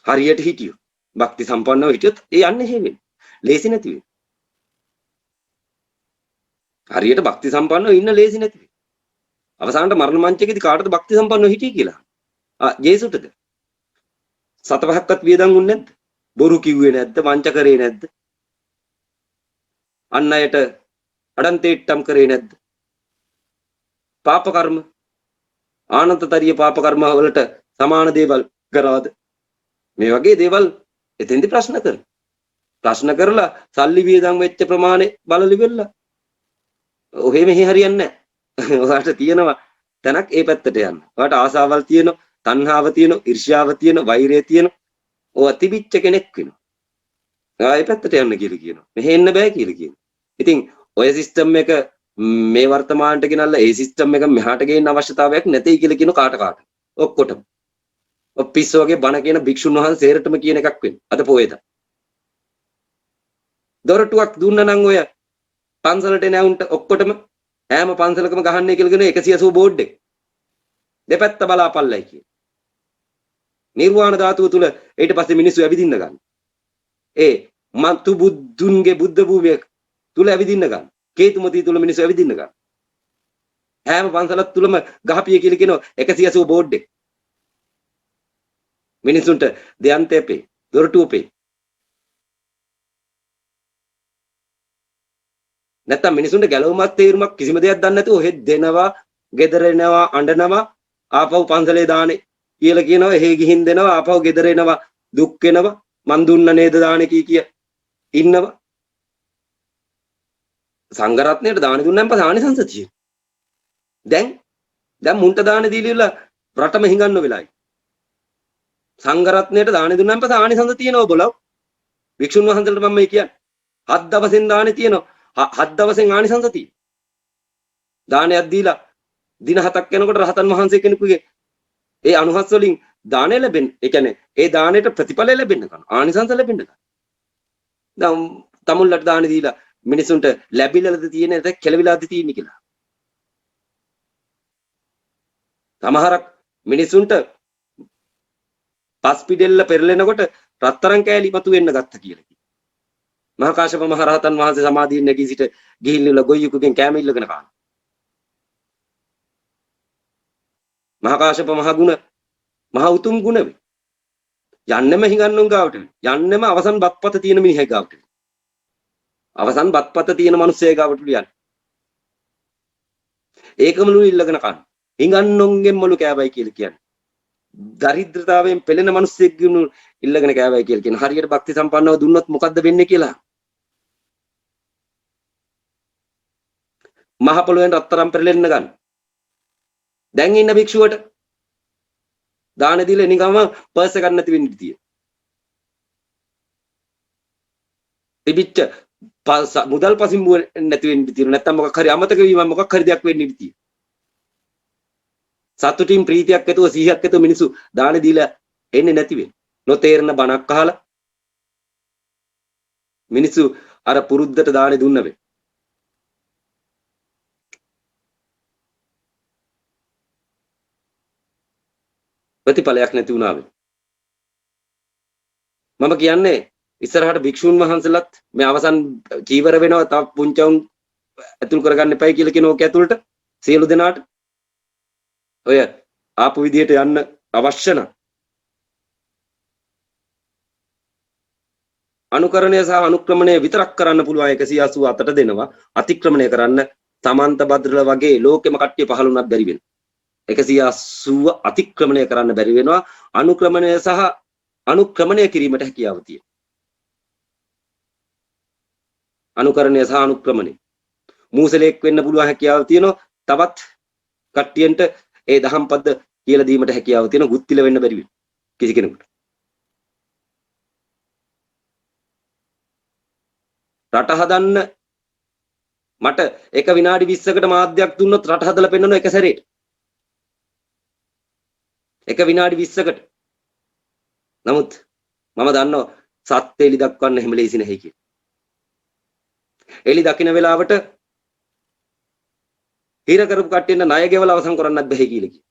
හරියට හිටියෝ භක්ති සම්පන්නව හිටියොත් ඒ යන්නේ එහෙ වෙන. ලේසි නැති වෙන. හරියට භක්ති සම්පන්නව ඉන්න ලේසි නැති වෙන. අවසානට මරණ මංචකේදී කාටද භක්ති සම්පන්නව හිටියේ කියලා. ජේසුටද? සතපහක්වත් වියදම් උන්නේ නැද්ද? බොරු කිව්වේ නැද්ද? වංච කරේ නැද්ද? අන් අයට අඩන්තේට්ටම් කරේ නැද්ද? පාප කර්ම ආනන්තතරිය පාප කර්ම වලට සමාන දේවල් කරාද? මේ වගේ දේවල් එතෙන්දි ප්‍රශ්න කරලා සල්ලි වියදම් වෙච්ච ප්‍රමාණය බලලි වෙලා. ඔහෙ මෙහෙ හරියන්නේ නැහැ. ඔයාලට තියෙනවා තැනක් ඒ පැත්තට යන්න. ඔයාලට ආසාවල් තියෙනවා, තණ්හාව තියෙනවා, ඊර්ෂ්‍යාව තියෙනවා, වෛරය තියෙනවා. ඔය තිබිච්ච කෙනෙක් වෙනවා. ආයෙ පැත්තට යන්න කියලා කියනවා. මෙහෙ එන්න බෑ කියලා කියනවා. ඉතින් ඔය සිස්ටම් එක මේ වර්තමානට ගෙනල්ලා ඒ සිස්ටම් එක මෙහාට ගේන්න අවශ්‍යතාවයක් නැtei කියලා කියන කාට ඔක්කොටම. ඔය පිස්ස වගේ බණ කියන භික්ෂුන් වහන්සේ සේරටම කියන එකක් වෙන්නේ. අද පොයේද. දොරටුවක් දුන්නා නම් ඔය පන්සලට එනවුන්ට ඔක්කොටම හැම පන්සලකම ගහන්නේ කියලා කියන 180 බෝඩ් එක. දෙපැත්ත බලාපල්ලයි කියන. නිර්වාණ ධාතුව තුල ඊට පස්සේ මිනිස්සු ඇවිදින්න ගන්න. ඒ මතු බුදුන්ගේ බුද්ධ භූමිය තුල ඇවිදින්න ගන්න. කේතුමතී තුල මිනිස්සු ඇවිදින්න ගන්න. හැම පන්සලක් තුලම ගහපිය කියලා කියන 180 බෝඩ් එක. මිනිසුන්ට දෙයන්තේ පේ දොරටුව පේ. නැත්තම් මිනිසුන්ට ගැලවුමක් තේරුමක් කිසිම දෙයක් දන්නේ නැතුව ඔහෙ දෙනවා, ගෙදර එනවා, අඬනවා, ආපහු පන්සලේ දාන්නේ කියලා කියනවා, එහෙ ගිහින් දෙනවා, ආපහු ගෙදර එනවා, දුක් වෙනවා, මන් දුන්න නේද දාන්නේ කිය ඉන්නවා. සංඝ රත්නයට දාන දුන්නාම පස්සේ ආනිසංස තියෙනවා. දැන් මුන්ට දාන දීලිලා රටම හිඟන්න වෙලායි. සංඝ රත්නයට දාන දුන්නාම පස්සේ ආනිසංස තියෙනවා බලව. වික්ෂුන් වහන්සේලාට මම මේ කියන්නේ. 7 දවසෙන් දානේ තියෙනවා. 7 දවසෙන් ආනිසංස තියෙනවා. දානයක් දීලා දින 7ක් යනකොට රහතන් වහන්සේ කෙනෙකුගේ ඒ අනුහස් වලින් දාණය ලැබෙන්න. ඒ කියන්නේ ඒ දාණයට ප්‍රතිඵල ලැබෙන්න ගන්න. ආනිසංස ලැබෙන්න ගන්න. දැන් තමුල්ලට දානේ දීලා මිනිසුන්ට ලැබිලාද තියෙන්නේ නැත්නම් කෙලවිලාද තියෙන්නේ කියලා. සමහරක් මිනිසුන්ට පස් පිඩෙල්ල පෙරලෙනකොට රත්තරන් කෑලි මතු වෙන්න ගත්ත කියලා කිව්වා. මහා කාශ්‍යප මහ රහතන් වහන්සේ සමාධියෙන් නැගී සිට ගිහිල්ලා ගොයියෙකුගෙන් කෑම ඉල්ලගෙන කානවා. මහා කාශ්‍යප මහ ගුණ මහ උතුම් ගුණ වේ. යන්නෙම හිඟන්නුන් ගාවට යන්නෙම අවසන් බත්පත තියෙන මිනිහෙක් ගාවට. අවසන් බත්පත තියෙන මිනිස්සෙක් ගාවට යන්නේ. ඒකමලු ඉල්ලගෙන කන. හිඟන්නුන්ගෙන් මලු කෑවයි කියලා කියන්නේ. දරිද්‍රතාවයෙන් පෙළෙන මිනිස්සෙක් ගුණ ඉල්ලගෙන කෑවයි කියලා කියන. හරියට භක්ති සම්පන්නව දුන්නොත් මොකද්ද වෙන්නේ කියලා. මහ පොළොවෙන් රත්තරන් පෙරලෙන්න ගන්න. දැන් ඉන්න භික්ෂුවට දාන දීලා නිකම්ම පර්ස් එකක් නැති වෙන්න ඉතියි. තිබිච්ච මුදල් පසිම්බුව නැති වෙන්න ඉතියි. නැත්තම් මොකක් හරි අමතක වීම මොකක් හරි දෙයක් වෙන්න ඉතියි. සතුටින් ප්‍රීතියක් ඇතුව සිහියක් ඇතුව මිනිස්සු දාන දීලා එන්නේ නැති වෙන්නේ. නොතේරෙන බණක් අහලා මිනිස්සු අර පුරුද්දට දාන දුන්න වේ. ප්‍රතිඵලයක් නැති වුණා වේ. මම කියන්නේ ඉස්සරහට භික්ෂුන් වහන්සේලාත් මේ අවසන් චීවර වෙනවා තව පුංචවුන් ඇතුල් කරගන්න එපයි කියලා කියන ඕක ඇතුළට සියලු දෙනාට ඔය ආපු විදියට යන්න අවශ්‍ය නම් අනුකරණය සහ අනුක්‍රමණය විතරක් කරන්න පුළුවන් 188 දෙනවා අතික්‍රමණය කරන්න සමන්ත භද්‍රල වගේ ලෝකෙම කට්ටිය පහළුණක් බැරි වෙනවා 180 අතික්‍රමණය කරන්න බැරි වෙනවා අනුක්‍රමණය සහ අනුක්‍රමණය කිරීමට හැකියාව තියෙනවා අනුකරණය සහ අනුක්‍රමණය මූසලෙක් වෙන්න පුළුවන් හැකියාව තියෙනවා තවත් කට්ටියන්ට ඒ දහම් පද කියලා දීමට හැකියාව තියෙනවා ගුත්තිල වෙන්න බැරි වෙනවා කිසි කෙනෙකුට රට හදන්න මට එක විනාඩි 20කට මාධ්‍යයක් දුන්නොත් රට හදලා පෙන්නන එක සැරේට එක විනාඩි 20කට නමුත් මම දන්නවා සත්‍ය එලි දක්වන්න හැම ලේසි නැහැ කියලා එලි දකින්න වෙලාවට හිර කරපු කට්ටියන්ට ණය ගෙවලා අවසන් කරන්නත් බැහැ කියලා කිව්වා.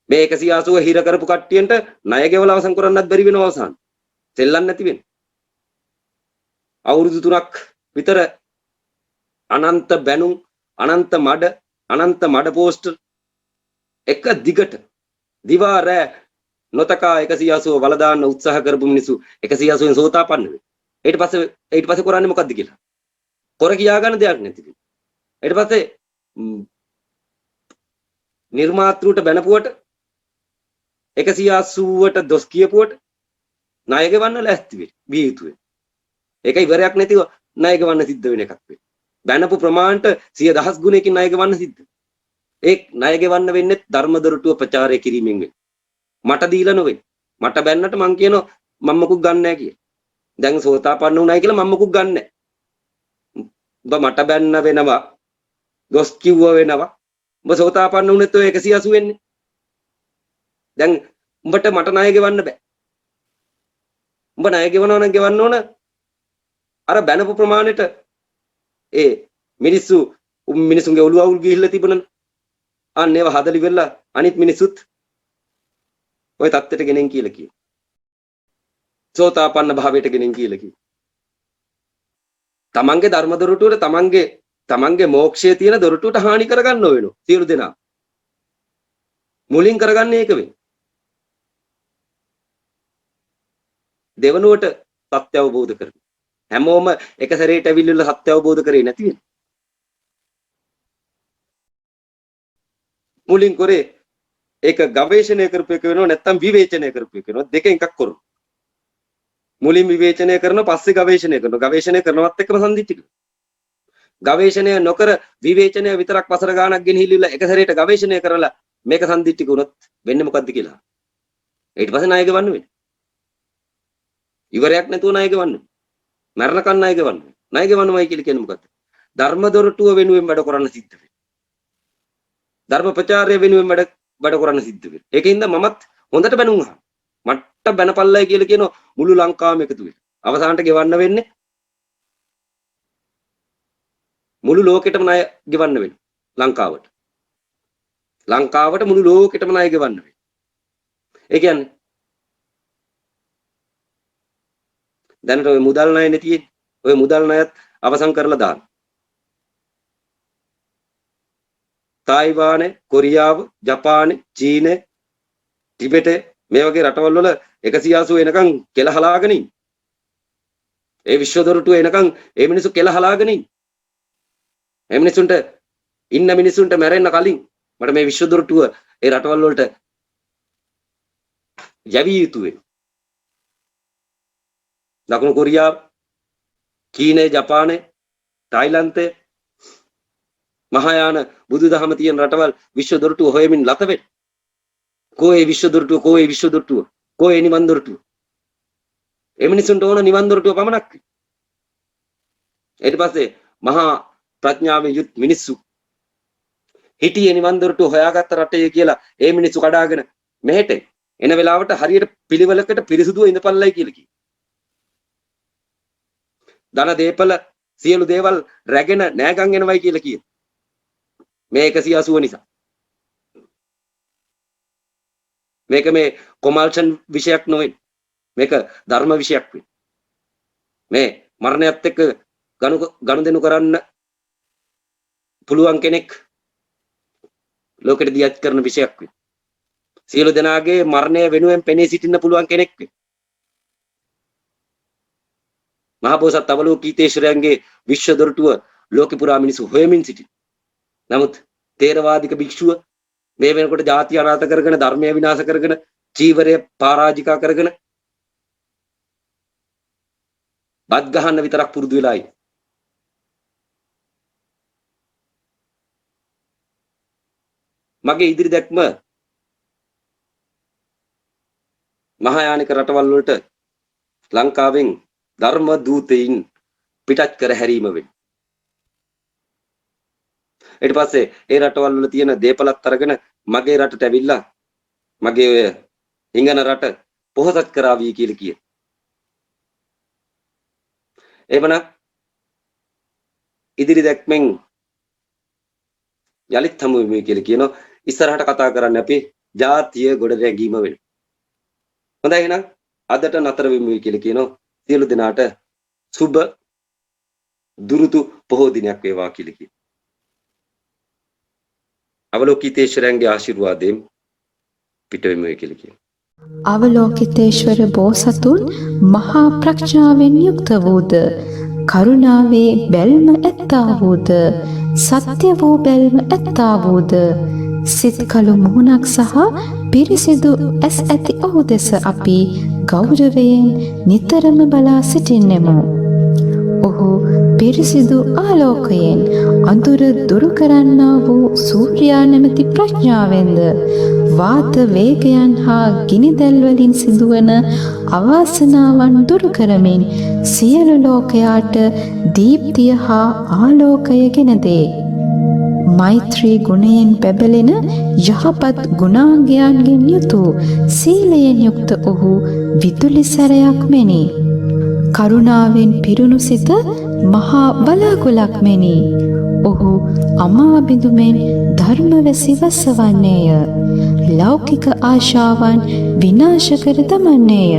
මේ 180 හිර කරපු කට්ටියන්ට ණය ගෙවලා අවසන් කරන්නත් බැරි වෙනවා අවසන්. සෙල්ලම් නැති වෙන්නේ. අවුරුදු 3ක් විතර අනන්ත බැනුම් අනන්ත මඩ පෝස්ටර් එක දිගට දිවා රෑ නොතකා 180 වල දාන්න උත්සාහ කරපු මිනිස්සු 180න් සෝතාපන්න වෙයි. ඊට පස්සේ කරන්නේ මොකද්ද කියලා. කර කියා ගන්න දෙයක් නැති. ඊට පස්සේ නිර්මාතෘට බැනපුවට 180ට දොස් කියපුවට ණය ගෙවන්න ලෑස්ති වෙයි. විය යුතුයි. ඒක ඉවරයක් නැතිව ණය ගෙවන්න සිද්ධ වෙන එකක් වෙයි. බැනපු ප්‍රමාණයට 100,000 ගුණයකින් ණය ගෙවන්න සිද්ධ. ඒ ණය ගෙවන්න වෙන්නේ ධර්ම දොරටුව ප්‍රචාරය කිරීමෙන් වෙයි. මට දීලා නොවේ. මට බැන්නට මං කියනවා මම මොකුත් ගන්න නැහැ කියලා. දැන් සෝතාපන්න උනායි කියලා මම මොකුත් ගන්න නැහැ. ඔබ මට බැන්න වෙනවා. දොස් කිව්ව වෙනවා. ඔබ සෝතාපන්න වුණත් ඔය 180 වෙන්නේ. දැන් උඹට මට ණය ගෙවන්න බෑ. උඹ ණය ගෙවනවා නම් ගෙවන්න ඕන අර බැනපු ප්‍රමාණයට ඒ මිනිසුන්ගේ ඔළුව අවුල් ගිහිල්ලා තිබුණා. අන්න ඒව හදලි වෙලා අනිත් මිනිසුත් ওই தත්තෙට ගෙනෙන් කියලා කියනවා. සෝතාපන්න භාවයට ගෙනෙන් කියලා කියනවා. තමන්ගේ ධර්ම දොරටුවට තමන්ගේ මෝක්ෂයේ තියෙන දොරටුවට හානි කරගන්න වෙනවා. සියලු දෙනා. මුලින් කරගන්නේ ඒක වෙයි. දෙවනුවට සත්‍ය අවබෝධ කරගන්න. හැමෝම එක සැරේට ඇවිල්ලා සත්‍ය අවබෝධ කරේ නැති වෙන්නේ. මුලින් කරේ ඒක ගවේෂණය කරපු එක වෙනව නැත්නම් විවේචනය කරපු එක වෙනව දෙකෙන් එකක් කරමු. මුලින් විවේචනය කරනවා පස්සේ ගවේෂණය කරනවා. ගවේෂණය කරනවත් එක්කම සම්දිත්තික. ගවේෂණය නොකර විවේචනය විතරක් වසර ගාණක් ගෙනහිල්ලා එක සැරේට ගවේෂණය කරලා මේක සම්දිත්තික වුණොත් වෙන්නේ මොකද්ද කියලා. ඊට පස්සේ ණය ගෙවන්න වෙන්නේ. ඉවරයක් නැතුව ණය ගෙවන්න. මරණකන් ණය ගෙවන්න. ණය ගෙවන්නමයි කියලා කියන්නේ මොකද්ද? ධර්ම දොරටුව වෙනුවෙන් වැඩ කරන්න සිද්ධ වෙනවා. ධර්ම ප්‍රචාරය වෙනුවෙන් වැඩ කරන්න සිද්ධ වෙනවා. ඒකින්ද මමත් හොඳට බැනුම් අහනවා. මට්ට බැනපල්ලයි කියලා කියන මුළු ලංකාවම එකතු වෙලා. අවසානට ගෙවන්න වෙන්නේ මුළු ලෝකෙටම ණය ගෙවන්න වෙනවා. ලංකාවට. ලංකාවට මුළු ලෝකෙටම ණය ගෙවන්න වෙනවා. ඒ කියන්නේ දැනට ඔය මුදල් ණයනේ තියෙන්නේ. ඔය මුදල් ණයත් අවසන් කරලා දාන්න. තායිවානේ, කොරියාව, ජපානේ, චීනේ, ටිබෙටේ මේ වගේ රටවල් වල 180 එනකන් කෙල හලාගෙන ඉන්නේ. ඒ විශ්ව දොරටුව එනකන් ඒ මිනිස්සු කෙල හලාගෙන ඉන්නේ. ඒ මිනිස්සුන්ට ඉන්න මිනිස්සුන්ට මැරෙන්න කලින් මට මේ විශ්ව දොරටුව ඒ රටවල් වලට යවි යුතු වෙනවා. දකුණු කොරියාව, චීනය, ජපානය, තායිලන්තය මහායාන බුදුදහම තියෙන රටවල් විශ්ව දොරටුව හොයමින් ලත වෙන්න. කෝයේ විශ්ව දොරටුව, කෝයේ විශ්ව දොරටුව, කෝයේ නිවන් දොරටුව. ඒ මිනිසුන්ට ඕන නිවන් දොරටුව පමණක්. ඊට පස්සේ මහා ප්‍රඥාවෙන් යුත් මිනිස්සු හිටියේ නිවන් දොරටුව හොයාගත්ත රටේ කියලා ඒ මිනිස්සු කඩාගෙන මෙහෙට එන වෙලාවට හරියට පිළිවෙලකට පිරිසුදුව ඉඳපල්ලයි කියලා කිව්වා. ධන දීපල සියලු දේවල් රැගෙන නෑගන් එනවයි කියලා කියනවා. මේ 180 නිසා. මේක මේ කොමල්ෂන් විෂයක් නෙවෙයි. මේක ධර්ම විෂයක් වෙයි. මේ මරණයත් එක්ක ගනුදෙනු කරන්න පුළුවන් කෙනෙක් ලෝකෙට දියත් කරන විෂයක් වෙයි. සියලු දෙනාගේ මරණය වෙනුවෙන් පෙනී සිටින්න පුළුවන් කෙනෙක් වෙයි. මහා බෝසත් අවලෝකිතේශ්වරයන්ගේ විශ්ව දොරටුව ලෝකෙ පුරා මිනිස්සු හොයමින් සිටින. නමුත් තේරවාදික භික්ෂුව මේ වෙනකොට ජාතිය අනාථ කරගෙන ධර්මය විනාශ කරගෙන චීවරය පරාජිකා කරගෙන බත් ගහන්න විතරක් පුරුදු වෙලායි. මගේ ඉදිරි දැක්ම මහායානික රටවල් වලට ලංකාවෙන් ධර්ම දූතයින් පිටත් කර හැරීම වෙයි. ඊට පස්සේ ඒ රටවල් වල තියෙන දේපලත් අරගෙන මගේ රටට ඇවිල්ලා මගේ ඔය හිඟන රට පොහොසත් කරાવી කියලා කියේ. එවනම් ඉදිරි දැක්මෙන් යලිත් හමු වෙමු කියලා කියනවා. ඉස්සරහට කතා කරන්න අපි ජාතිය ගොඩ නැගීම වෙන. හොඳයි එහෙනම් අදට නතර වෙමු කියලා කියනවා. සියලු දෙනාට සුබ දුරුතු පොහෝ දිනයක් වේවා කියලා කියනවා. අවලෝකිතේශ්වරයන්ගේ ආශිර්වාදයෙන් පිට වෙමු කියලා කියනවා. අවලෝකිතේශ්වර බෝසතුන් මහා ප්‍රඥාවෙන් යුක්ත වූද කරුණාවේ බැල්ම ඇත්තා වූද සත්‍ය වූ බැල්ම ඇත්තා වූද සිත් කළු මුහුණක් සහ පිරිසිදු ඇස් ඇති ඔහු දෙස අපි ගෞරවයෙන් නිතරම බලා සිටින්නෙමු. ඔහු පිරිසිදු ආලෝකයෙන් අඳුර දුරු කරන්නා වූ සූර්යා නැමැති ප්‍රඥාවෙන්ද වාත වේගයන් හා ගිනිදැල් වලින් සිදුවන අවාසනාවන් දුරු කරමින් සියලු ලෝකයාට දීප්තිය හා ආලෝකය ගෙන දේ. මෛත්‍රී ගුණයෙන් බැබලෙන යහපත් ගුණාංගයන්ගෙන් යුතු සීලයෙන් යුක්ත ඔහු විදුලි සැරයක් මෙනි. කරුණාවෙන් පිරුණු සිත මහා බලාකුලක් මෙනි. ඔහු අමා බිඳුමෙන් ධර්මවැසි වසවන්නේය. ලෞකික ආශාවන් විනාශ කර දමන්නේය.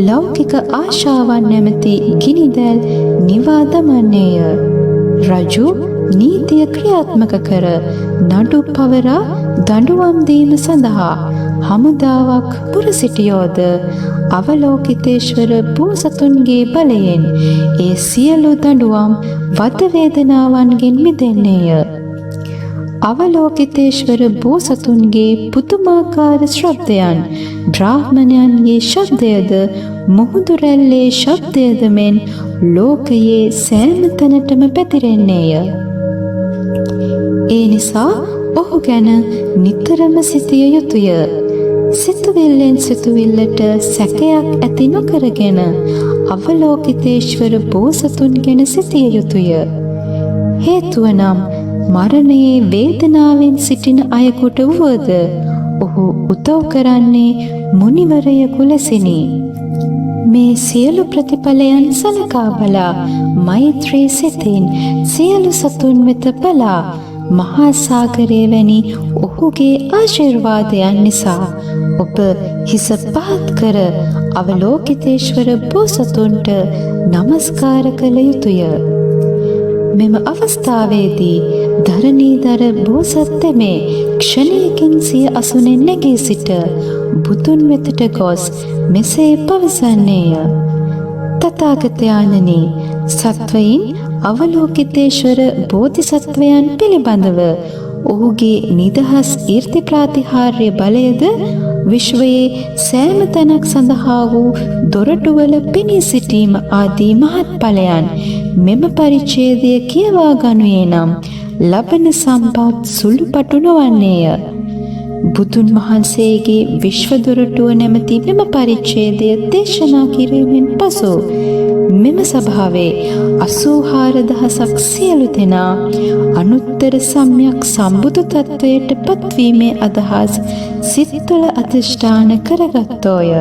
ලෞකික ආශාවන් නැමැති ගිනිදැල් නිවා දමන්නේය. රජු නීතිය ක්‍රියාත්මක කර නඩු පවරා දඬුවම් දීම සඳහා හමුදාවක් පුර සිටියෝද අවලෝකිතේශ්වර බෝසතුන්ගේ බලයෙන් ඒ සියලු දඬුවම් වද වේදනාවන්ගෙන් මිදෙන්නේය. අවලෝකිතේශ්වර බෝසතුන්ගේ පුදුමාකාර ශබ්දයන් බ්‍රාහ්මණයන්ගේ ශබ්දයද මුහුදු රැල්ලේ ශබ්දයද මෙන් ලෝකයේ සෑම තැනටම පැතිරෙන්නේය. ඒ නිසා ඔහු ගැන නිතරම සිතිය යුතුය. සිතුවිල්ලෙන් සිතුවිල්ලට සැකයක් ඇති නොකරගෙන අවලෝකිතේශ්වර බෝසතුන් ගැන සිතිය යුතුය. හේතුව නම් මරණයේ වේදනාවෙන් සිටින අයෙකුට වුවද ඔහු උදව් කරන්නේ මුනිවරයෙකු ලෙසිනි. මේ සියලු ප්‍රතිඵලයන් සලකා බලා මෛත්‍රී සිතින් සියලු සතුන් වෙත බලා මහා සාගරය වැනි ඔහුගේ ආශිර්වාදයන් නිසා ඔබ හිස පහත් කර අවලෝකිතේශ්වර බෝසතුන්ට නමස්කාර කළ යුතුය. මෙම අවස්ථාවේදී ධරණීධර බෝසත් තෙමේ ක්ෂණයකින් සිය අසුනෙන් නැගී සිට බුදුන් වෙතට ගොස් මෙසේ පවසන්නේය. තථාගතයන්නි, සත්වයින් අවලෝකිතේශ්වර බෝධිසත්වයන් පිළිබඳව ඔහුගේ නිදහස් ඊර්ති ප්‍රාතිහාර්ය බලයද විශ්වයේ සෑම තැනක් සඳහා වූ දොරටුවල පෙනී සිටීම ආදී මහත් ඵලයන් මෙම පරිච්ඡේදය කියවා ගනුයේ නම් ලබන සම්පත් සුළුපටු නොවන්නේය. බුදුන් වහන්සේගේ විශ්ව දොරටුව නැමැති මෙම පරිච්ඡේදය දේශනා කිරීමෙන් පසු මෙම සභාවේ 84000ක් සියලු දෙනා අනුත්තර සම්‍යක් සම්බුදු තත්වයට පත්වීමේ අදහස් සිත්වල අධිෂ්ඨාන කරගත්තෝය.